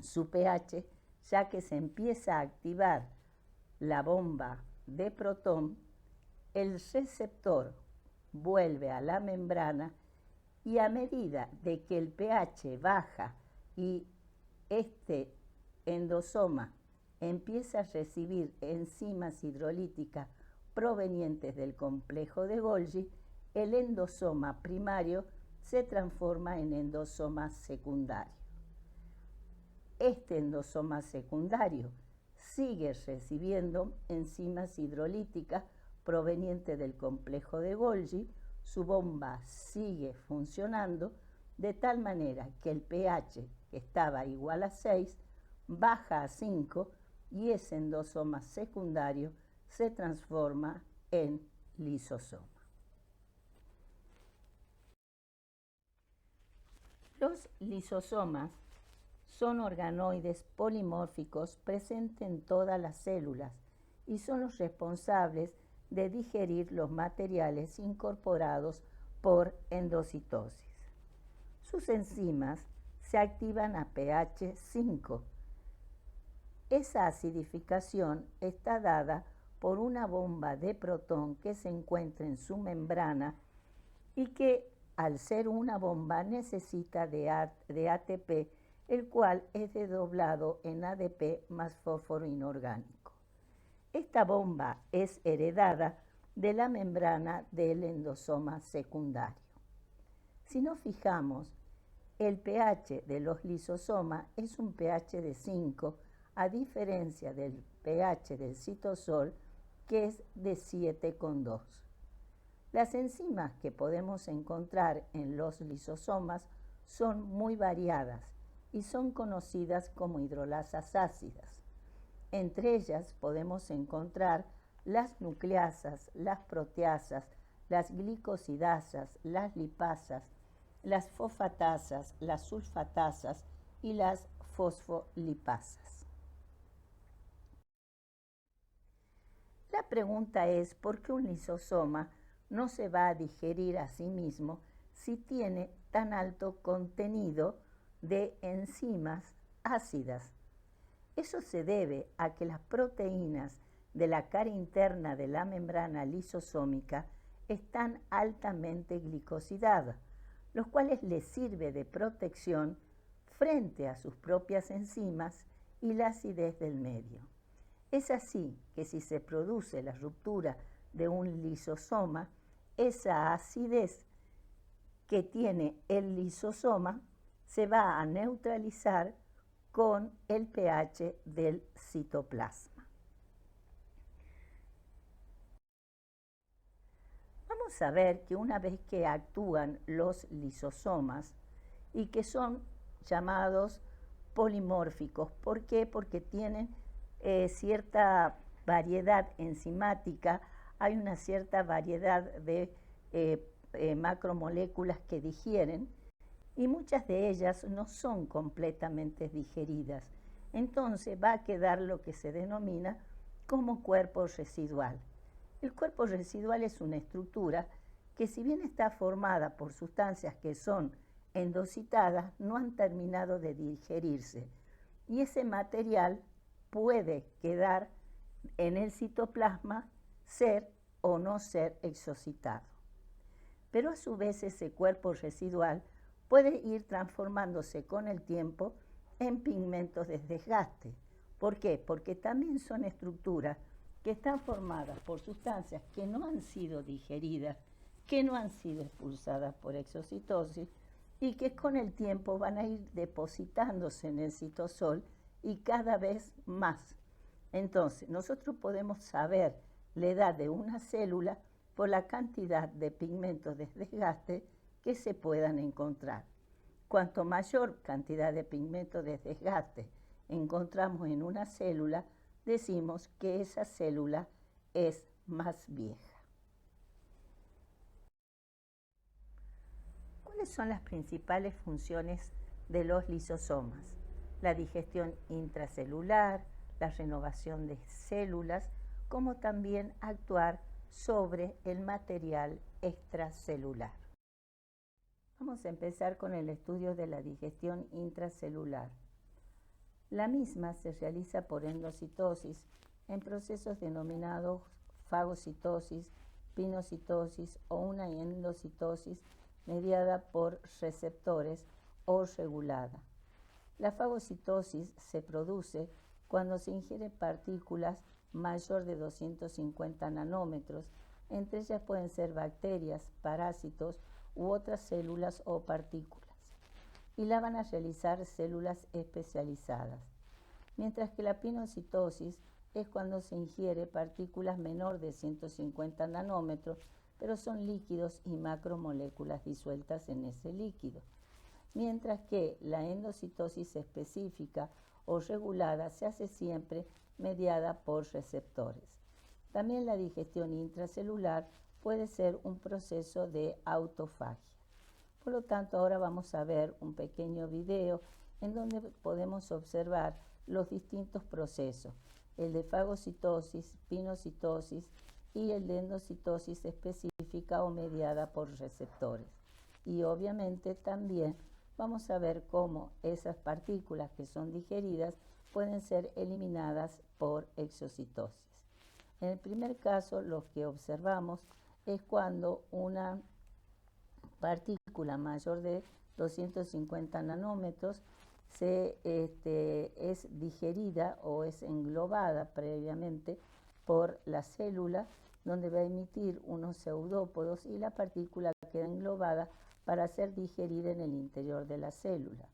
su pH, ya que se empieza a activar la bomba de protón, el receptor vuelve a la membrana y a medida de que el pH baja y este endosoma empieza a recibir enzimas hidrolíticas provenientes del complejo de Golgi, el endosoma primario se transforma en endosoma secundario. Este endosoma secundario sigue recibiendo enzimas hidrolíticas provenientes del complejo de Golgi, su bomba sigue funcionando de tal manera que el pH, que estaba igual a 6, baja a 5 y ese endosoma secundario se transforma en lisosoma. Los lisosomas son organoides polimórficos presentes en todas las células y son los responsables de digerir los materiales incorporados por endocitosis. Sus enzimas se activan a pH 5. Esa acidificación está dada por una bomba de protón que se encuentra en su membrana y que, al ser una bomba, necesita de ATP, el cual es desdoblado en ADP más fósforo inorgánico. Esta bomba es heredada de la membrana del endosoma secundario. Si nos fijamos, el pH de los lisosomas es un pH de 5, a diferencia del pH del citosol, que es de 7,2. Las enzimas que podemos encontrar en los lisosomas son muy variadas y son conocidas como hidrolasas ácidas. Entre ellas podemos encontrar las nucleasas, las proteasas, las glicosidasas, las lipasas, las fosfatasas, las sulfatasas y las fosfolipasas. La pregunta es ¿por qué un lisosoma no se va a digerir a sí mismo si tiene tan alto contenido de enzimas ácidas? Eso se debe a que las proteínas de la cara interna de la membrana lisosómica están altamente glicosidadas, los cuales les sirve de protección frente a sus propias enzimas y la acidez del medio. Es así que si se produce la ruptura de un lisosoma, esa acidez que tiene el lisosoma se va a neutralizar con el pH del citoplasma. Vamos a ver que una vez que actúan los lisosomas y que son llamados polimórficos, ¿por qué? Porque tienen cierta variedad enzimática, hay una cierta variedad de macromoléculas que digieren y muchas de ellas no son completamente digeridas. Entonces va a quedar lo que se denomina como cuerpo residual. El cuerpo residual es una estructura que, si bien está formada por sustancias que son endocitadas, no han terminado de digerirse. Y ese material puede quedar en el citoplasma, ser o no ser exocitado. Pero a su vez ese cuerpo residual puede ir transformándose con el tiempo en pigmentos de desgaste. ¿Por qué? Porque también son estructuras que están formadas por sustancias que no han sido digeridas, que no han sido expulsadas por exocitosis y que con el tiempo van a ir depositándose en el citosol y cada vez más. Entonces, nosotros podemos saber la edad de una célula por la cantidad de pigmentos de desgaste que se puedan encontrar. Cuanto mayor cantidad de pigmentos de desgaste encontramos en una célula, decimos que esa célula es más vieja. ¿Cuáles son las principales funciones de los lisosomas? La digestión intracelular, la renovación de células, como también actuar sobre el material extracelular. Vamos a empezar con el estudio de la digestión intracelular. La misma se realiza por endocitosis en procesos denominados fagocitosis, pinocitosis o una endocitosis mediada por receptores o regulada. La fagocitosis se produce cuando se ingieren partículas mayor de 250 nanómetros, entre ellas pueden ser bacterias, parásitos u otras células o partículas, y la van a realizar células especializadas. Mientras que la pinocitosis es cuando se ingiere partículas menor de 150 nanómetros, pero son líquidos y macromoléculas disueltas en ese líquido. Mientras que la endocitosis específica o regulada se hace siempre mediada por receptores. También la digestión intracelular puede ser un proceso de autofagia. Por lo tanto, ahora vamos a ver un pequeño video en donde podemos observar los distintos procesos, el de fagocitosis, pinocitosis y el de endocitosis específica o mediada por receptores. Y obviamente también vamos a ver cómo esas partículas que son digeridas pueden ser eliminadas por exocitosis. En el primer caso, lo que observamos es cuando una partícula mayor de 250 nanómetros es digerida o es englobada previamente por la célula, donde va a emitir unos pseudópodos y la partícula queda englobada para ser digerida en el interior de la célula.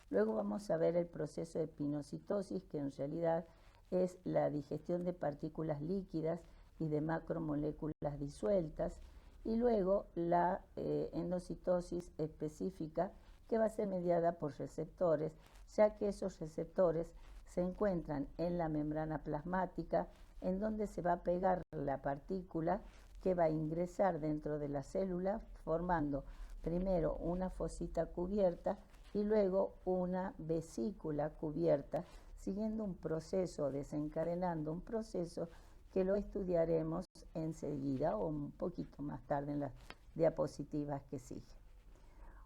Luego vamos a ver el proceso de pinocitosis, que en realidad es la digestión de partículas líquidas y de macromoléculas disueltas, y luego la endocitosis específica, que va a ser mediada por receptores, ya que esos receptores se encuentran en la membrana plasmática, en donde se va a pegar la partícula que va a ingresar dentro de la célula, formando primero una fosita cubierta y luego una vesícula cubierta, siguiendo un proceso, desencadenando un proceso que lo estudiaremos enseguida o un poquito más tarde en las diapositivas que siguen.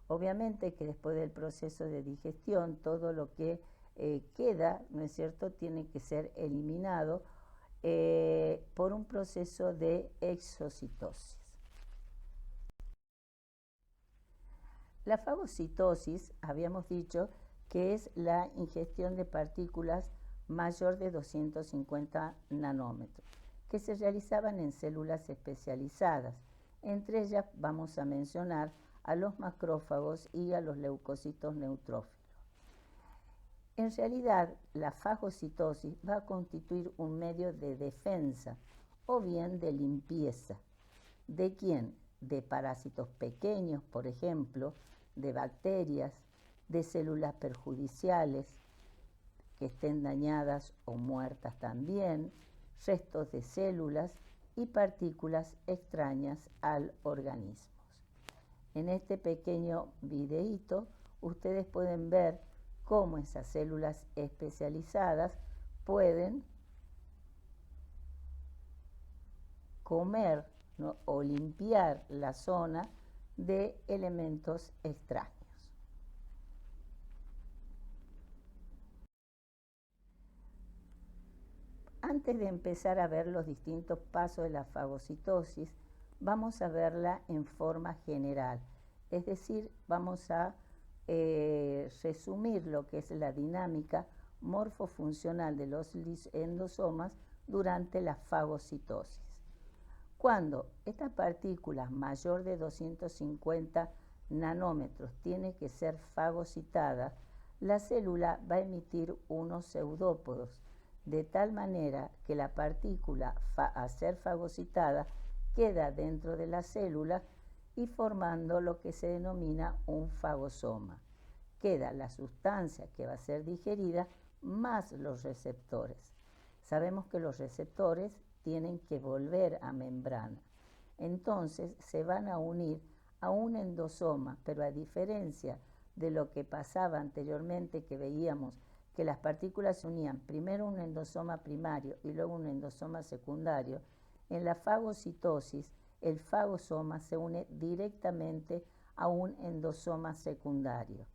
Obviamente que después del proceso de digestión, todo lo que queda, ¿no es cierto?, tiene que ser eliminado por un proceso de exocitosis. La fagocitosis, habíamos dicho que es la ingestión de partículas mayor de 250 nanómetros, que se realizaban en células especializadas. Entre ellas vamos a mencionar a los macrófagos y a los leucocitos neutrófilos. En realidad, la fagocitosis va a constituir un medio de defensa o bien de limpieza. ¿De quién? De parásitos pequeños, por ejemplo, de bacterias, de células perjudiciales que estén dañadas o muertas también, restos de células y partículas extrañas al organismo. En este pequeño videíto ustedes pueden ver cómo esas células especializadas pueden comer, ¿no?, o limpiar la zona de elementos extraños. Antes de empezar a ver los distintos pasos de la fagocitosis, vamos a verla en forma general, es decir, vamos a resumir lo que es la dinámica morfofuncional de los endosomas durante la fagocitosis. Cuando esta partícula mayor de 250 nanómetros tiene que ser fagocitada, la célula va a emitir unos pseudópodos, de tal manera que la partícula a ser fagocitada queda dentro de la célula y formando lo que se denomina un fagosoma. Queda la sustancia que va a ser digerida más los receptores. Sabemos que los receptores tienen que volver a membrana. Entonces se van a unir a un endosoma, pero a diferencia de lo que pasaba anteriormente, que veíamos que las partículas se unían primero un endosoma primario y luego un endosoma secundario, en la fagocitosis el fagosoma se une directamente a un endosoma secundario.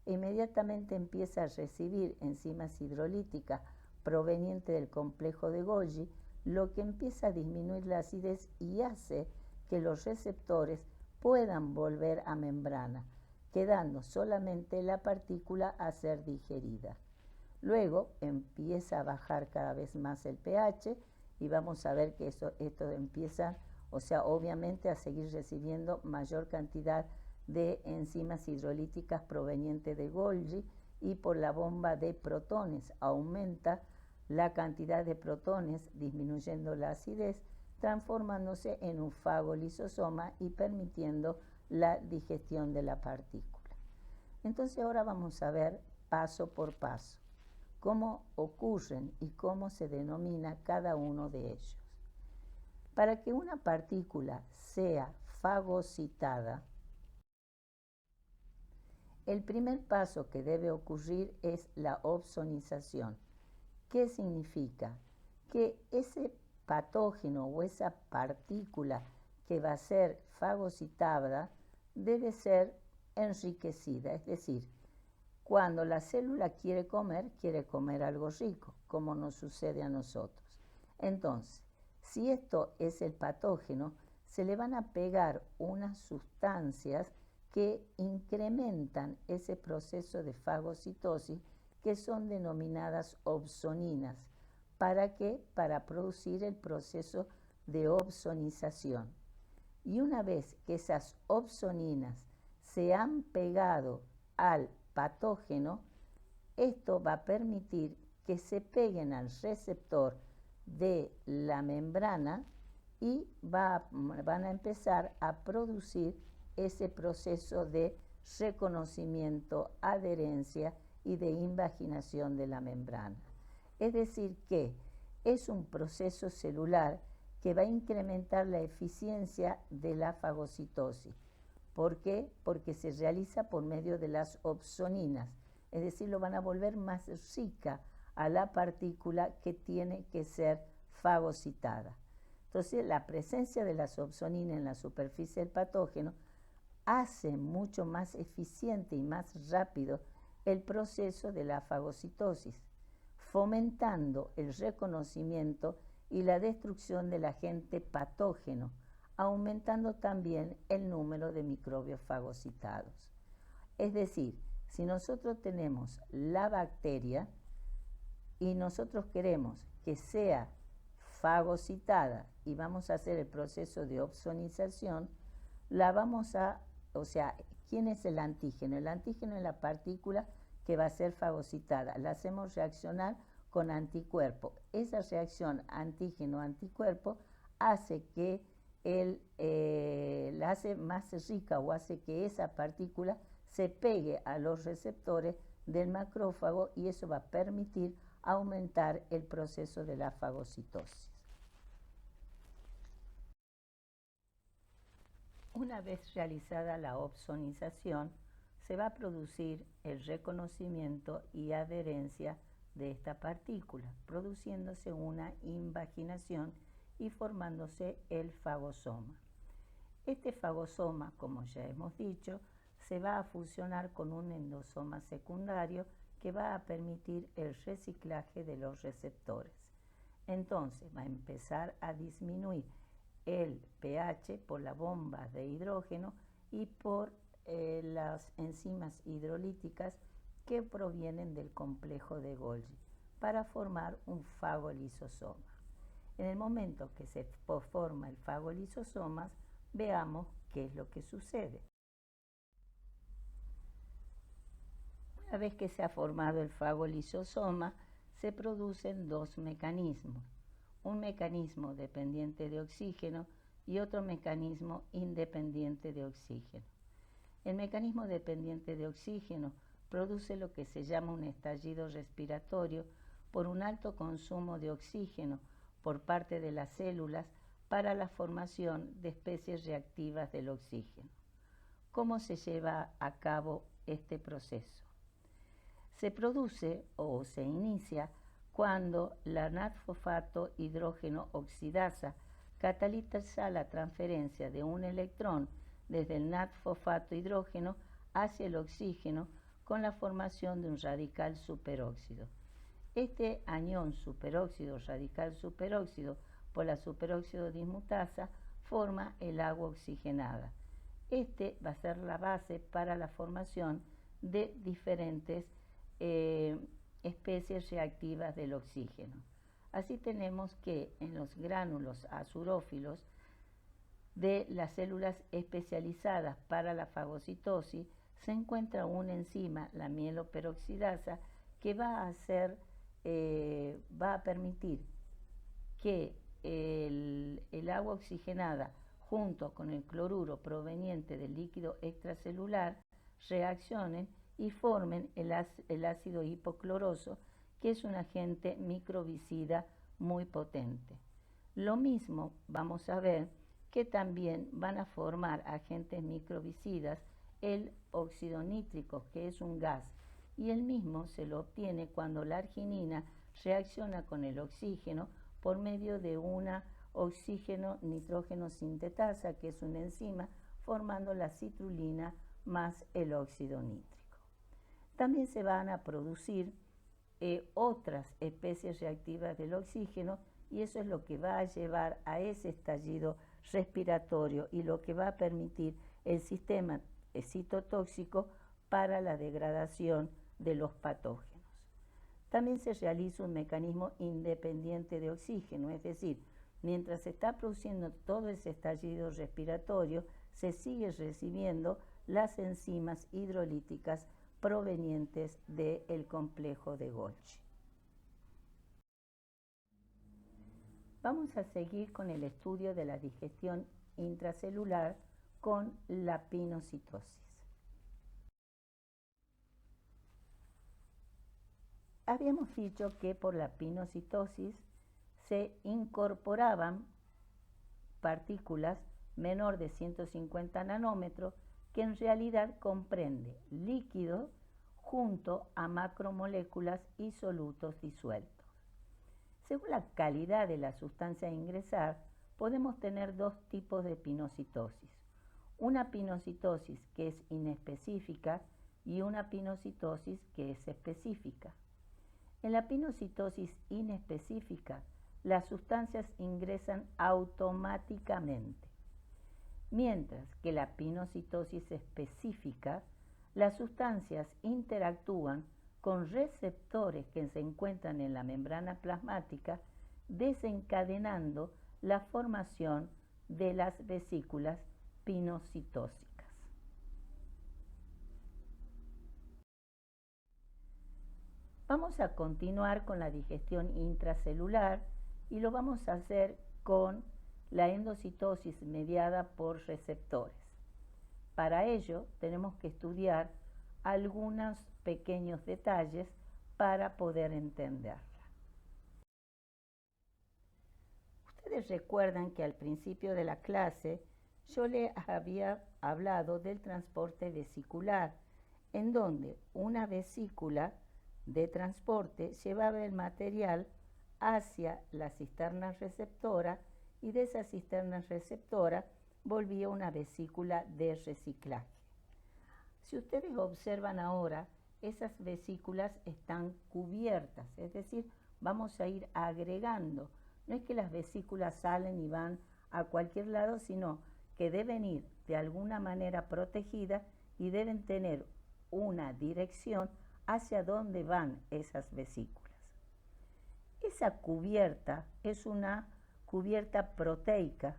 Inmediatamente empieza a recibir enzimas hidrolíticas provenientes del complejo de Golgi, lo que empieza a disminuir la acidez y hace que los receptores puedan volver a membrana, quedando solamente la partícula a ser digerida. Luego empieza a bajar cada vez más el pH y vamos a ver que esto empieza, obviamente a seguir recibiendo mayor cantidad de enzimas hidrolíticas provenientes de Golgi, y por la bomba de protones aumenta la cantidad de protones, disminuyendo la acidez, transformándose en un fagolisosoma y permitiendo la digestión de la partícula. Entonces ahora vamos a ver paso por paso cómo ocurren y cómo se denomina cada uno de ellos. Para que una partícula sea fagocitada, el primer paso que debe ocurrir es la opsonización. ¿Qué significa? Que ese patógeno o esa partícula que va a ser fagocitada debe ser enriquecida, es decir, cuando la célula quiere comer algo rico, como nos sucede a nosotros. Entonces, si esto es el patógeno, se le van a pegar unas sustancias que incrementan ese proceso de fagocitosis, que son denominadas opsoninas. ¿Para qué? Para producir el proceso de opsonización. Y una vez que esas opsoninas se han pegado al patógeno, esto va a permitir que se peguen al receptor de la membrana y van a empezar a producir ese proceso de reconocimiento, adherencia y de invaginación de la membrana. Es decir, que es un proceso celular que va a incrementar la eficiencia de la fagocitosis. ¿Por qué? Porque se realiza por medio de las opsoninas, es decir, lo van a volver más rica a la partícula que tiene que ser fagocitada. Entonces, la presencia de las opsoninas en la superficie del patógeno hace mucho más eficiente y más rápido el proceso de la fagocitosis, fomentando el reconocimiento y la destrucción del agente patógeno, aumentando también el número de microbios fagocitados. Es decir, si nosotros tenemos la bacteria y nosotros queremos que sea fagocitada y vamos a hacer el proceso de opsonización, ¿quién es el antígeno? El antígeno es la partícula que va a ser fagocitada. La hacemos reaccionar con anticuerpo. Esa reacción antígeno-anticuerpo hace que la hace más rica o hace que esa partícula se pegue a los receptores del macrófago y eso va a permitir aumentar el proceso de la fagocitosis. Una vez realizada la opsonización, se va a producir el reconocimiento y adherencia de esta partícula, produciéndose una invaginación y formándose el fagosoma. Este fagosoma, como ya hemos dicho, se va a fusionar con un endosoma secundario que va a permitir el reciclaje de los receptores. Entonces va a empezar a disminuir el pH por la bomba de hidrógeno y por las enzimas hidrolíticas que provienen del complejo de Golgi para formar un fagolisosoma. En el momento que se forma el fagolisosoma, veamos qué es lo que sucede. Una vez que se ha formado el fagolisosoma, se producen dos mecanismos. Un mecanismo dependiente de oxígeno y otro mecanismo independiente de oxígeno. El mecanismo dependiente de oxígeno produce lo que se llama un estallido respiratorio por un alto consumo de oxígeno por parte de las células para la formación de especies reactivas del oxígeno. ¿Cómo se lleva a cabo este proceso? Se produce o se inicia cuando la NAD-fosfato hidrógeno oxidasa cataliza la transferencia de un electrón desde el NAD-fosfato hidrógeno hacia el oxígeno con la formación de un radical superóxido. Este anión superóxido, radical superóxido, por la superóxido dismutasa, forma el agua oxigenada. Este va a ser la base para la formación de diferentes especies reactivas del oxígeno. Así tenemos que en los gránulos azurófilos de las células especializadas para la fagocitosis se encuentra una enzima, la mieloperoxidasa, que va a permitir que el agua oxigenada junto con el cloruro proveniente del líquido extracelular reaccionen y formen el ácido hipocloroso, que es un agente microbicida muy potente. Lo mismo vamos a ver que también van a formar agentes microbicidas el óxido nítrico, que es un gas, y el mismo se lo obtiene cuando la arginina reacciona con el oxígeno por medio de una oxígeno-nitrógeno sintetasa, que es una enzima, formando la citrulina más el óxido nítrico. También se van a producir otras especies reactivas del oxígeno, y eso es lo que va a llevar a ese estallido respiratorio y lo que va a permitir el sistema citotóxico para la degradación de los patógenos. También se realiza un mecanismo independiente de oxígeno, es decir, mientras se está produciendo todo ese estallido respiratorio, se sigue recibiendo las enzimas hidrolíticas provenientes del complejo de Golgi. Vamos a seguir con el estudio de la digestión intracelular con la pinocitosis. Habíamos dicho que por la pinocitosis se incorporaban partículas menor de 150 nanómetros, que en realidad comprende líquido junto a macromoléculas y solutos disueltos. Según la calidad de la sustancia a ingresar, podemos tener dos tipos de pinocitosis. Una pinocitosis que es inespecífica y una pinocitosis que es específica. En la pinocitosis inespecífica, las sustancias ingresan automáticamente, mientras que la pinocitosis específica, las sustancias interactúan con receptores que se encuentran en la membrana plasmática, desencadenando la formación de las vesículas pinocitósicas. Vamos a continuar con la digestión intracelular y lo vamos a hacer con la endocitosis mediada por receptores. Para ello tenemos que estudiar algunos pequeños detalles para poder entenderla. Ustedes recuerdan que al principio de la clase yo les había hablado del transporte vesicular, en donde una vesícula de transporte llevaba el material hacia la cisterna receptora y de esa cisterna receptora volvía una vesícula de reciclaje. Si ustedes observan ahora, esas vesículas están cubiertas, es decir, vamos a ir agregando. No es que las vesículas salen y van a cualquier lado, sino que deben ir de alguna manera protegidas y deben tener una dirección hacia dónde van esas vesículas. Esa cubierta es una cubierta proteica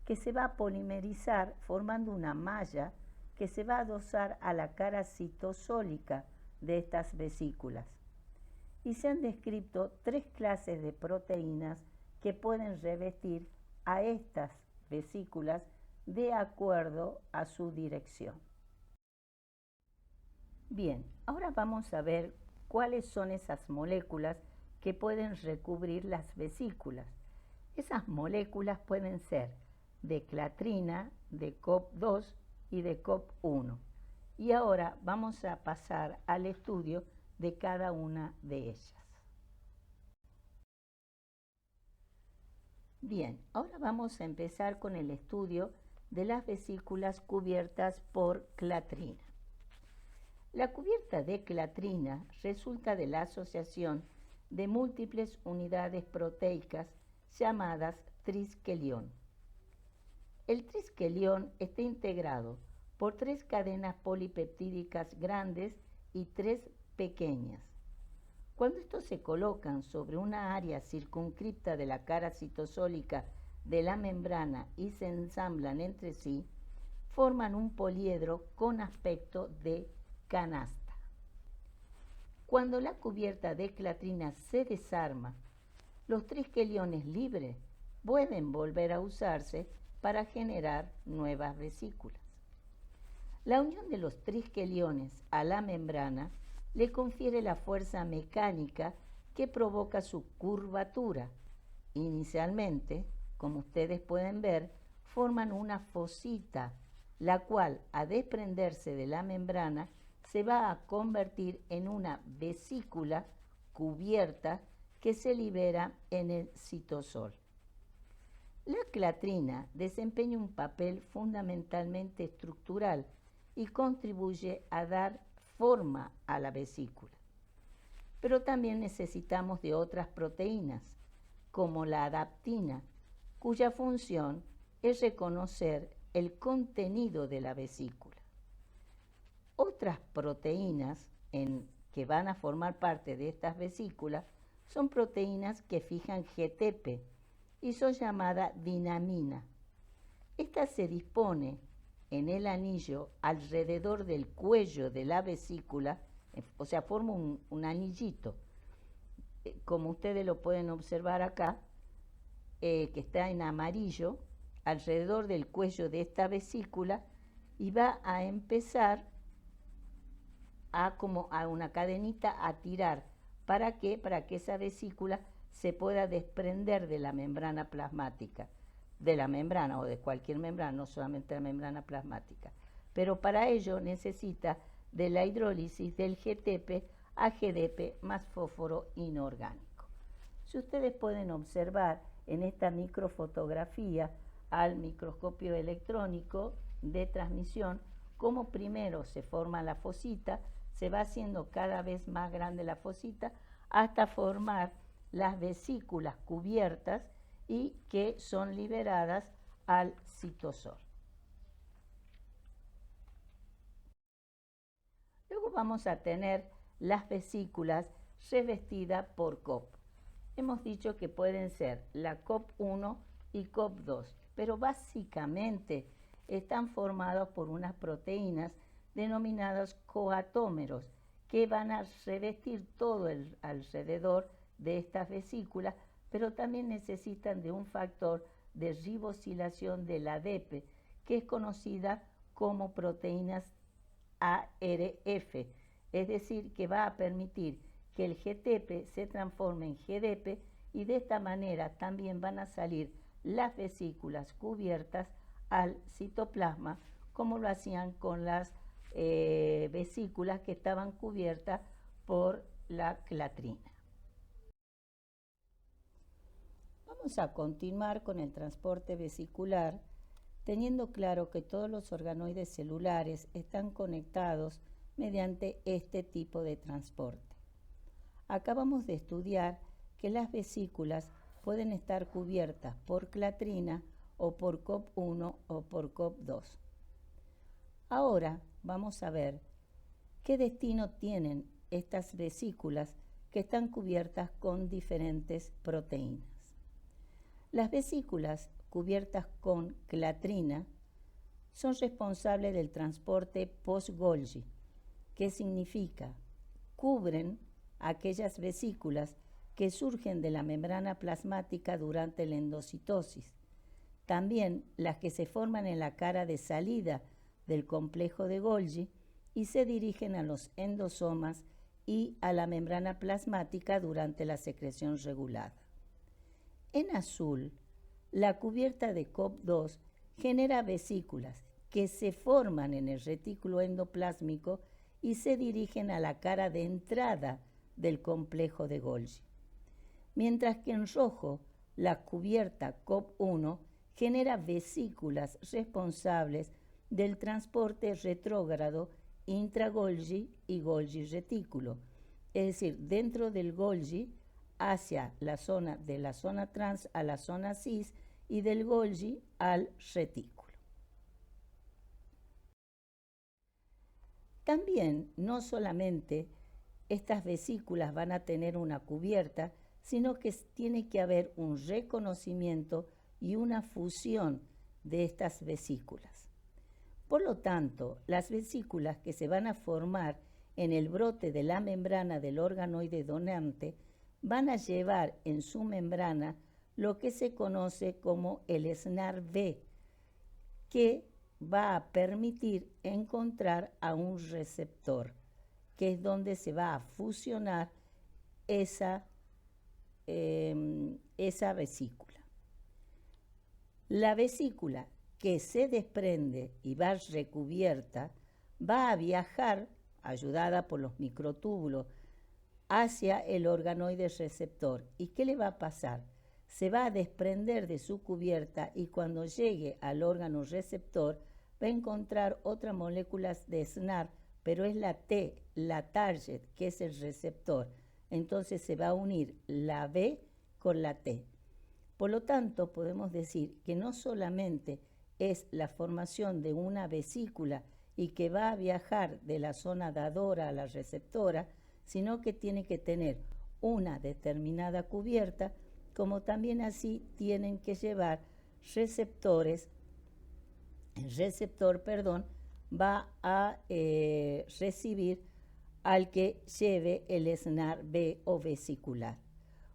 que se va a polimerizar formando una malla que se va a adosar a la cara citosólica de estas vesículas. Y se han descrito 3 clases de proteínas que pueden revestir a estas vesículas de acuerdo a su dirección. Bien, ahora vamos a ver cuáles son esas moléculas que pueden recubrir las vesículas. Esas moléculas pueden ser de clatrina, de COP2 y de COP1. Y ahora vamos a pasar al estudio de cada una de ellas. Bien, ahora vamos a empezar con el estudio de las vesículas cubiertas por clatrina. La cubierta de clatrina resulta de la asociación de múltiples unidades proteicas llamadas trisquelión. El trisquelión está integrado por 3 cadenas polipeptídicas grandes y 3 pequeñas. Cuando estos se colocan sobre una área circunscripta de la cara citosólica de la membrana y se ensamblan entre sí, forman un poliedro con aspecto de canasta. Cuando la cubierta de clatrina se desarma, los trisqueliones libres pueden volver a usarse para generar nuevas vesículas. La unión de los triskeliones a la membrana le confiere la fuerza mecánica que provoca su curvatura. Inicialmente, como ustedes pueden ver, forman una fosita, la cual, a desprenderse de la membrana, se va a convertir en una vesícula cubierta que se libera en el citosol. La clatrina desempeña un papel fundamentalmente estructural y contribuye a dar forma a la vesícula. Pero también necesitamos de otras proteínas, como la adaptina, cuya función es reconocer el contenido de la vesícula. Otras proteínas que van a formar parte de estas vesículas son proteínas que fijan GTP y son llamadas dinamina. Esta se dispone en el anillo alrededor del cuello de la vesícula, o sea, forma un anillito, como ustedes lo pueden observar acá, que está en amarillo, alrededor del cuello de esta vesícula, y va a empezar como a una cadenita a tirar. ¿Para qué? Para que esa vesícula se pueda desprender de la membrana plasmática, de la membrana o de cualquier membrana, no solamente la membrana plasmática. Pero para ello necesita de la hidrólisis del GTP a GDP más fósforo inorgánico. Si ustedes pueden observar en esta microfotografía al microscopio electrónico de transmisión, cómo primero se forma la fosita, se va haciendo cada vez más grande la fosita hasta formar las vesículas cubiertas y que son liberadas al citosol. Luego vamos a tener las vesículas revestidas por COP. Hemos dicho que pueden ser la COP1 y COP2, pero básicamente están formados por unas proteínas denominadas coatómeros que van a revestir todo alrededor de estas vesículas, pero también necesitan de un factor de ribosilación del ADP, que es conocida como proteínas ARF, es decir, que va a permitir que el GTP se transforme en GDP y de esta manera también van a salir las vesículas cubiertas al citoplasma, como lo hacían con las vesículas que estaban cubiertas por la clatrina. Vamos a continuar con el transporte vesicular, teniendo claro que todos los organoides celulares están conectados mediante este tipo de transporte. Acabamos de estudiar que las vesículas pueden estar cubiertas por clatrina o por COP1 o por COP2. Ahora vamos a ver qué destino tienen estas vesículas que están cubiertas con diferentes proteínas. Las vesículas cubiertas con clatrina son responsables del transporte post-Golgi, que significa cubren aquellas vesículas que surgen de la membrana plasmática durante la endocitosis, también las que se forman en la cara de salida del complejo de Golgi y se dirigen a los endosomas y a la membrana plasmática durante la secreción regulada. En azul, la cubierta de COP2 genera vesículas que se forman en el retículo endoplásmico y se dirigen a la cara de entrada del complejo de Golgi. Mientras que en rojo, la cubierta COP1 genera vesículas responsables del transporte retrógrado intra-Golgi y Golgi retículo, es decir, dentro del Golgi hacia de la zona trans a la zona cis y del Golgi al retículo. También no solamente estas vesículas van a tener una cubierta, sino que tiene que haber un reconocimiento y una fusión de estas vesículas. Por lo tanto, las vesículas que se van a formar en el brote de la membrana del organoide donante van a llevar en su membrana lo que se conoce como el SNARB, que va a permitir encontrar a un receptor, que es donde se va a fusionar esa vesícula. La vesícula que se desprende y va recubierta va a viajar, ayudada por los microtúbulos, hacia el organoide receptor. ¿Y qué le va a pasar? Se va a desprender de su cubierta y cuando llegue al órgano receptor va a encontrar otras moléculas de SNARB, pero es la T, la target, que es el receptor. Entonces se va a unir la B con la T. Por lo tanto, podemos decir que no solamente es la formación de una vesícula y que va a viajar de la zona dadora a la receptora, sino que tiene que tener una determinada cubierta, como también así tienen que llevar receptores. El receptor, va a recibir al que lleve el SNARB o vesicular.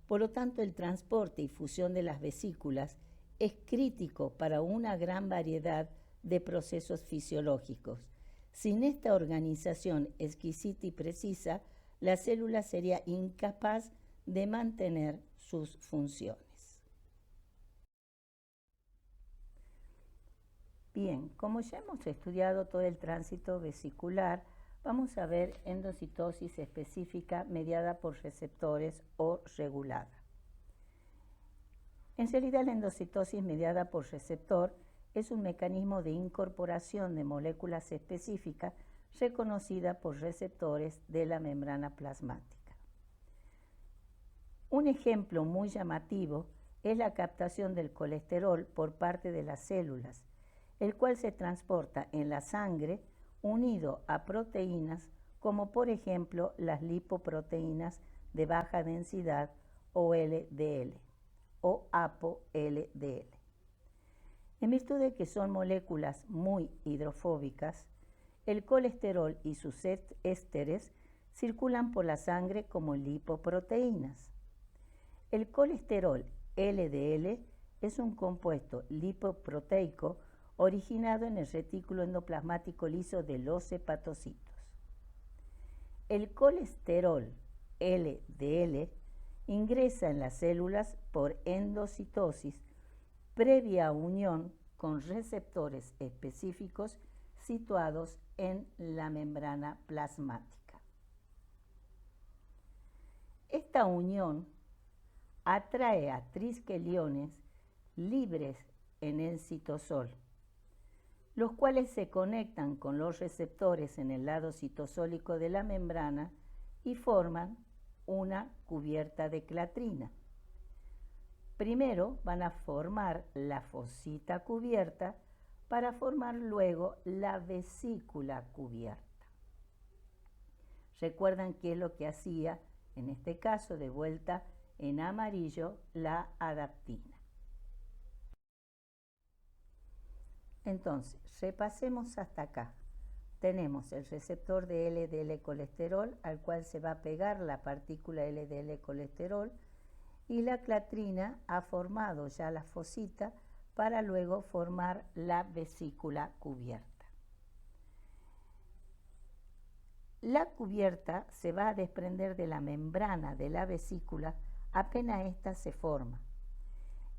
Por lo tanto, el transporte y fusión de las vesículas es crítico para una gran variedad de procesos fisiológicos. Sin esta organización exquisita y precisa, la célula sería incapaz de mantener sus funciones. Bien, como ya hemos estudiado todo el tránsito vesicular, vamos a ver endocitosis específica mediada por receptores o regulada. En realidad, la endocitosis mediada por receptor es un mecanismo de incorporación de moléculas específicas reconocida por receptores de la membrana plasmática. Un ejemplo muy llamativo es la captación del colesterol por parte de las células, el cual se transporta en la sangre unido a proteínas como por ejemplo las lipoproteínas de baja densidad o LDL o ApoLDL. En virtud de que son moléculas muy hidrofóbicas, el colesterol y sus ésteres circulan por la sangre como lipoproteínas. El colesterol LDL es un compuesto lipoproteico originado en el retículo endoplasmático liso de los hepatocitos. El colesterol LDL ingresa en las células por endocitosis previa unión con receptores específicos situados en la membrana plasmática. Esta unión atrae a triskeliones libres en el citosol, los cuales se conectan con los receptores en el lado citosólico de la membrana y forman una cubierta de clatrina. Primero van a formar la fosita cubierta para formar luego la vesícula cubierta. Recuerdan qué es lo que hacía, en este caso de vuelta en amarillo, la adaptina. Entonces, repasemos hasta acá. Tenemos el receptor de LDL colesterol al cual se va a pegar la partícula LDL colesterol y la clatrina ha formado ya la fosita para luego formar la vesícula cubierta. La cubierta se va a desprender de la membrana de la vesícula apenas ésta se forma.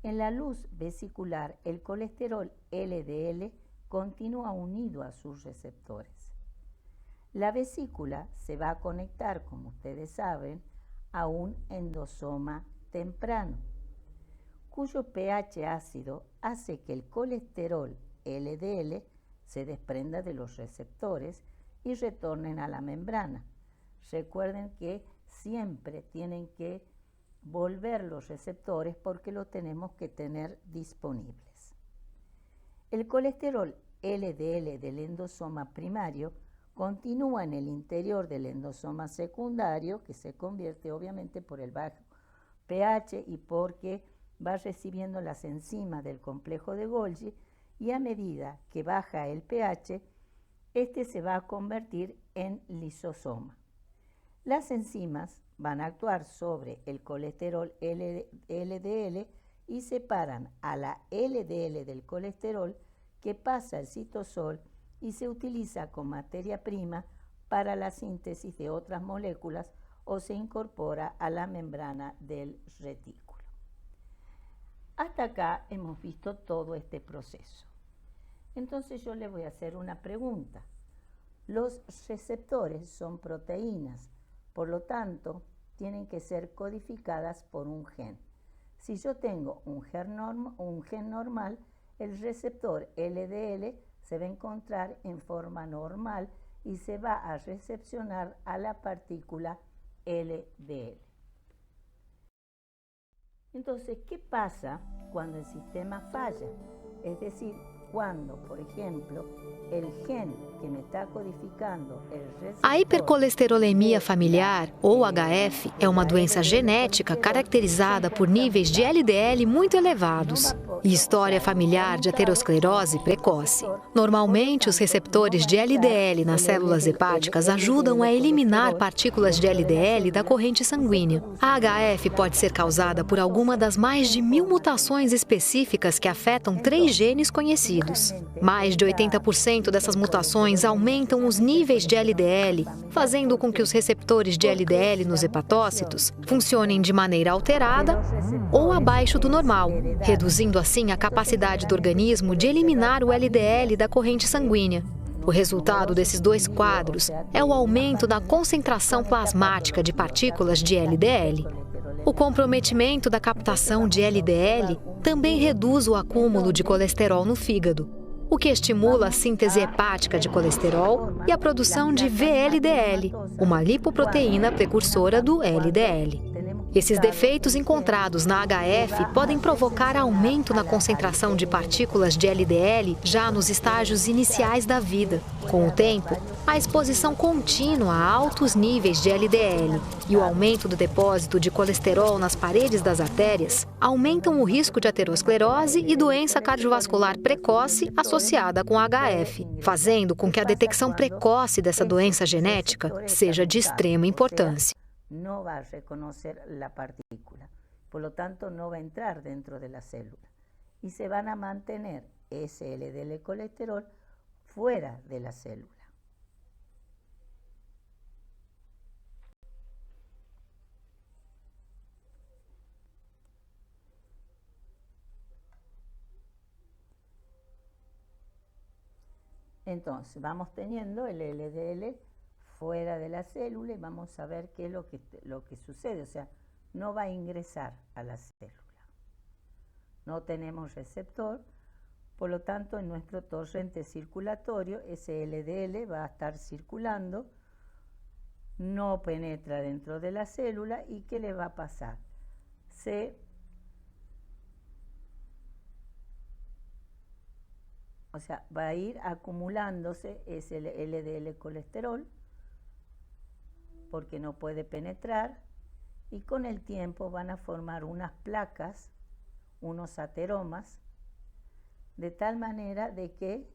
En la luz vesicular, el colesterol LDL continúa unido a sus receptores. La vesícula se va a conectar, como ustedes saben, a un endosoma temprano, cuyo pH ácido hace que el colesterol LDL se desprenda de los receptores y retornen a la membrana. Recuerden que siempre tienen que volver los receptores porque los tenemos que tener disponibles. El colesterol LDL del endosoma primario continúa en el interior del endosoma secundario, que se convierte obviamente por el bajo pH y porque va recibiendo las enzimas del complejo de Golgi, y a medida que baja el pH, este se va a convertir en lisosoma. Las enzimas van a actuar sobre el colesterol LDL y separan a la LDL del colesterol que pasa al citosol y se utiliza como materia prima para la síntesis de otras moléculas o se incorpora a la membrana del retículo. Hasta acá hemos visto todo este proceso. Entonces yo le voy a hacer una pregunta. Los receptores son proteínas, por lo tanto, tienen que ser codificadas por un gen. Si yo tengo un gen normal, el receptor LDL se va a encontrar en forma normal y se va a recepcionar a la partícula LDL. Entonces, ¿qué pasa cuando el sistema falla? Es decir, cuando, por ejemplo, el gen que me está codificando el receptor... A hipercolesterolemia familiar, ou HF, é uma doença genética caracterizada por níveis de LDL muito elevados e história familiar de aterosclerose precoce. Normalmente, os receptores de LDL nas células hepáticas ajudam a eliminar partículas de LDL da corrente sanguínea. A HF pode ser causada por alguma das mais de 1000 mutações específicas que afetam 3 genes conhecidos. Mais de 80% dessas mutações aumentam os níveis de LDL, fazendo com que os receptores de LDL nos hepatócitos funcionem de maneira alterada ou abaixo do normal, reduzindo assim a capacidade do organismo de eliminar o LDL da corrente sanguínea. O resultado desses dois quadros é o aumento da concentração plasmática de partículas de LDL. O comprometimento da captação de LDL também reduz o acúmulo de colesterol no fígado, o que estimula a síntese hepática de colesterol e a produção de VLDL, uma lipoproteína precursora do LDL. Esses defeitos encontrados na HF podem provocar aumento na concentração de partículas de LDL já nos estágios iniciais da vida. Com o tempo, a exposição contínua a altos níveis de LDL e o aumento do depósito de colesterol nas paredes das artérias aumentam o risco de aterosclerose e doença cardiovascular precoce associada com HF, fazendo com que a detecção precoce dessa doença genética seja de extrema importância. No va a reconocer la partícula, por lo tanto no va a entrar dentro de la célula y se van a mantener ese LDL colesterol fuera de la célula. Entonces vamos teniendo el LDL fuera de la célula y vamos a ver qué es lo que sucede. O sea, no va a ingresar a la célula. No tenemos receptor, por lo tanto en nuestro torrente circulatorio ese LDL va a estar circulando, no penetra dentro de la célula y ¿qué le va a pasar? Va a ir acumulándose ese LDL colesterol porque no puede penetrar y con el tiempo van a formar unas placas, unos ateromas, de tal manera de que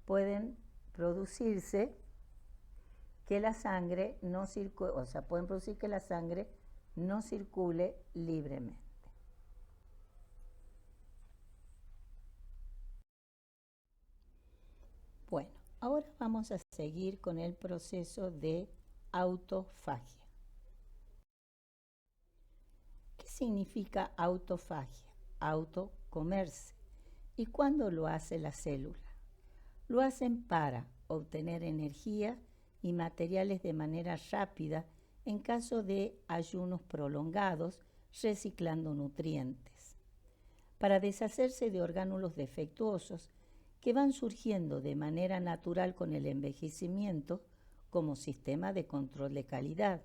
pueden producirse que la sangre no circule, o sea, pueden producir que la sangre no circule libremente. Bueno, ahora vamos a seguir con el proceso de autofagia. ¿Qué significa autofagia? Autocomerse. ¿Y cuándo lo hace la célula? Lo hacen para obtener energía y materiales de manera rápida en caso de ayunos prolongados, reciclando nutrientes. Para deshacerse de orgánulos defectuosos que van surgiendo de manera natural con el envejecimiento, como sistema de control de calidad,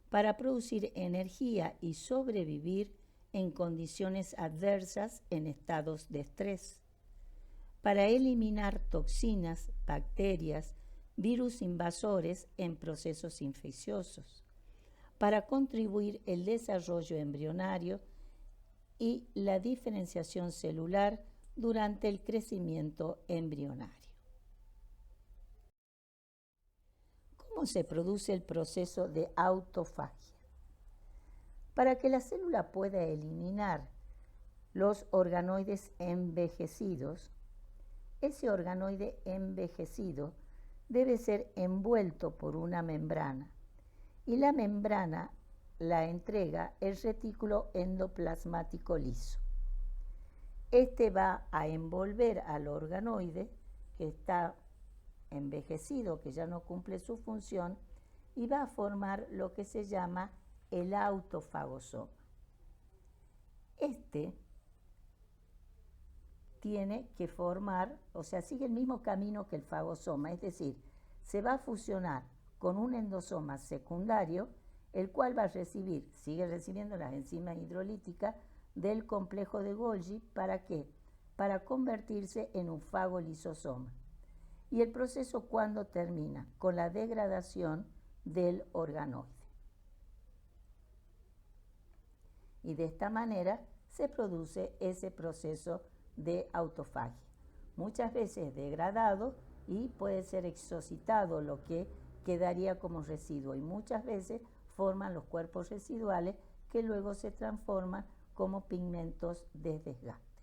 para producir energía y sobrevivir en condiciones adversas en estados de estrés, para eliminar toxinas, bacterias, virus invasores en procesos infecciosos, para contribuir el desarrollo embrionario y la diferenciación celular durante el crecimiento embrionario. ¿Cómo se produce el proceso de autofagia? Para que la célula pueda eliminar los organoides envejecidos, ese organoide envejecido debe ser envuelto por una membrana y la membrana la entrega el retículo endoplasmático liso. Este va a envolver al organoide que está envejecido, que ya no cumple su función, y va a formar lo que se llama el autofagosoma. Este tiene que formar, o sea, sigue el mismo camino que el fagosoma, es decir, se va a fusionar con un endosoma secundario, el cual va a recibir, sigue recibiendo las enzimas hidrolíticas del complejo de Golgi. ¿Para qué? Para convertirse en un fagolisosoma. ¿Y el proceso cuándo termina? Con la degradación del organoide. Y de esta manera se produce ese proceso de autofagia. Muchas veces degradado y puede ser exocitado, lo que quedaría como residuo, y muchas veces forman los cuerpos residuales que luego se transforman como pigmentos de desgaste.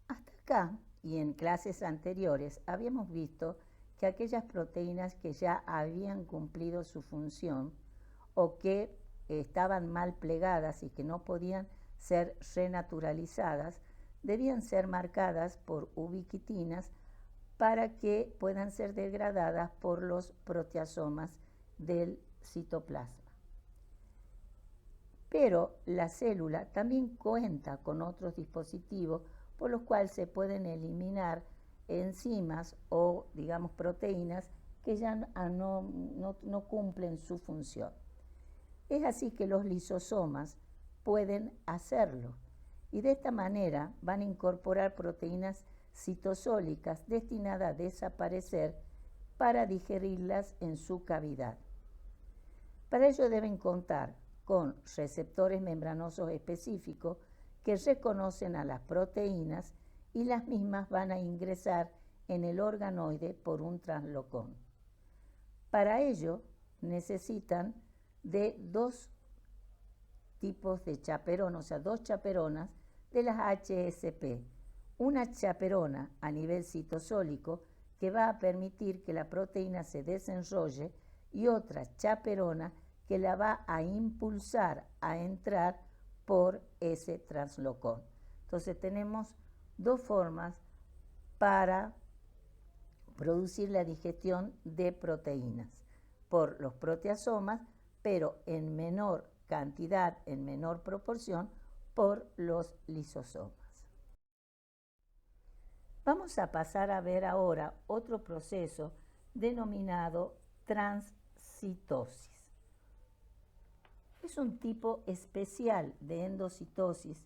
Hasta acá y en clases anteriores habíamos visto que aquellas proteínas que ya habían cumplido su función o que estaban mal plegadas y que no podían ser renaturalizadas, debían ser marcadas por ubiquitinas para que puedan ser degradadas por los proteasomas del citoplasma. Pero la célula también cuenta con otros dispositivos por los cuales se pueden eliminar enzimas o, digamos, proteínas que ya no cumplen su función. Es así que los lisosomas pueden hacerlo y de esta manera van a incorporar proteínas citosólicas destinadas a desaparecer para digerirlas en su cavidad. Para ello deben contar con receptores membranosos específicos que reconocen a las proteínas y las mismas van a ingresar en el organoide por un translocón. Para ello necesitan de dos tipos de chaperona, o sea, dos chaperonas de las HSP. Una chaperona a nivel citosólico que va a permitir que la proteína se desenrolle y otra chaperona que la va a impulsar a entrar por ese translocón. Entonces tenemos dos formas para producir la digestión de proteínas, por los proteasomas, pero en menor cantidad, en menor proporción, por los lisosomas. Vamos a pasar a ver ahora otro proceso denominado transcitosis. Es un tipo especial de endocitosis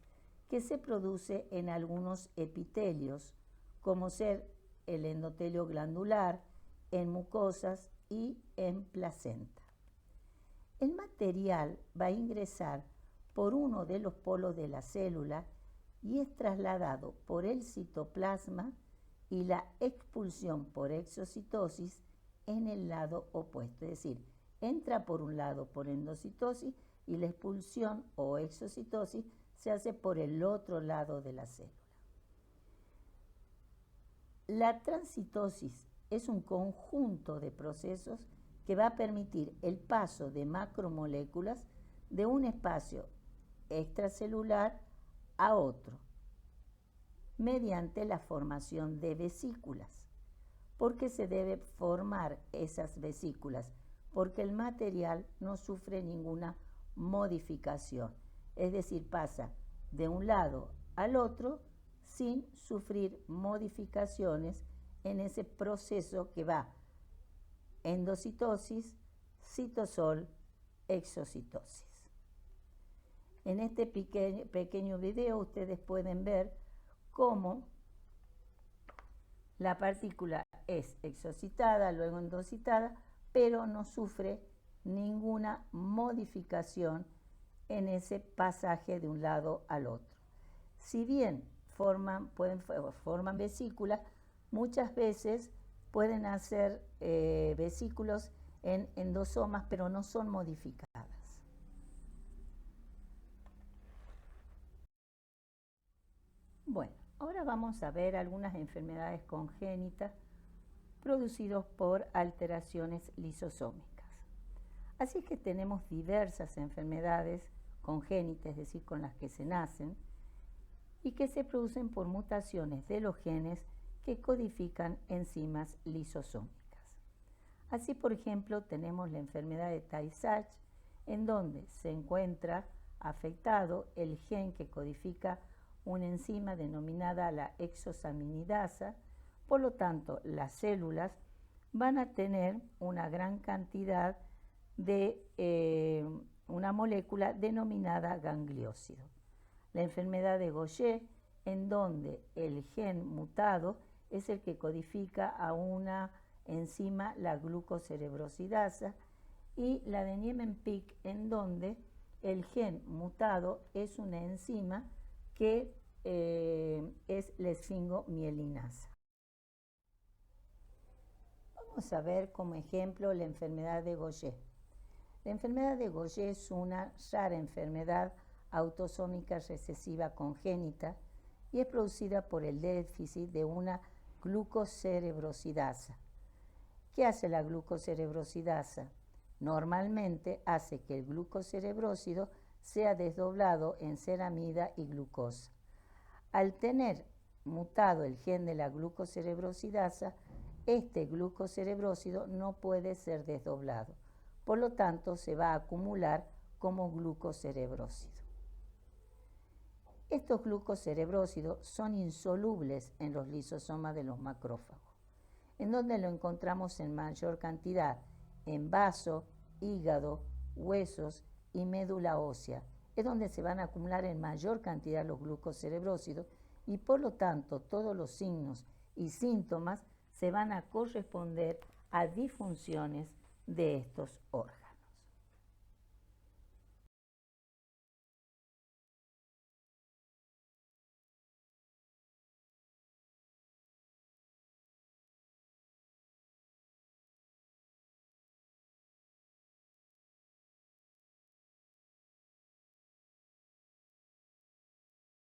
que se produce en algunos epitelios, como ser el endotelio glandular, en mucosas y en placenta. El material va a ingresar por uno de los polos de la célula y es trasladado por el citoplasma y la expulsión por exocitosis en el lado opuesto, es decir, entra por un lado por endocitosis y la expulsión o exocitosis se hace por el otro lado de la célula. La transcitosis es un conjunto de procesos que va a permitir el paso de macromoléculas de un espacio extracelular a otro, mediante la formación de vesículas. ¿Por qué se debe formar esas vesículas? Porque el material no sufre ninguna modificación, es decir, pasa de un lado al otro sin sufrir modificaciones en ese proceso que va endocitosis, citosol, exocitosis. En este pequeño video ustedes pueden ver cómo la partícula es exocitada, luego endocitada, pero no sufre ninguna modificación en ese pasaje de un lado al otro. Si bien forman vesículas, muchas veces pueden hacer vesículos en endosomas, pero no son modificadas. Bueno, ahora vamos a ver algunas enfermedades congénitas producidas por alteraciones lisosómicas. Así que tenemos diversas enfermedades congénitas, es decir, con las que se nacen, y que se producen por mutaciones de los genes que codifican enzimas lisosómicas. Así, por ejemplo, tenemos la enfermedad de Tay-Sachs, en donde se encuentra afectado el gen que codifica una enzima denominada la exosaminidasa. Por lo tanto, las células van a tener una gran cantidad de una molécula denominada gangliósido. La enfermedad de Gaucher, en donde el gen mutado es el que codifica a una enzima, la glucocerebrosidasa, y la de Niemann-Pick, en donde el gen mutado es una enzima que es la esfingomielinasa. Vamos a ver como ejemplo la enfermedad de Gaucher. La enfermedad de Gaucher es una rara enfermedad autosómica recesiva congénita y es producida por el déficit de una glucocerebrosidasa. ¿Qué hace la glucocerebrosidasa? Normalmente hace que el glucocerebrósido sea desdoblado en ceramida y glucosa. Al tener mutado el gen de la glucocerebrosidasa, este glucocerebrósido no puede ser desdoblado. Por lo tanto, se va a acumular como glucocerebrósido. Estos glucocerebrósidos son insolubles en los lisosomas de los macrófagos, en donde lo encontramos en mayor cantidad en vaso, hígado, huesos y médula ósea. Es donde se van a acumular en mayor cantidad los glucocerebrósidos y por lo tanto todos los signos y síntomas se van a corresponder a disfunciones de estos órganos.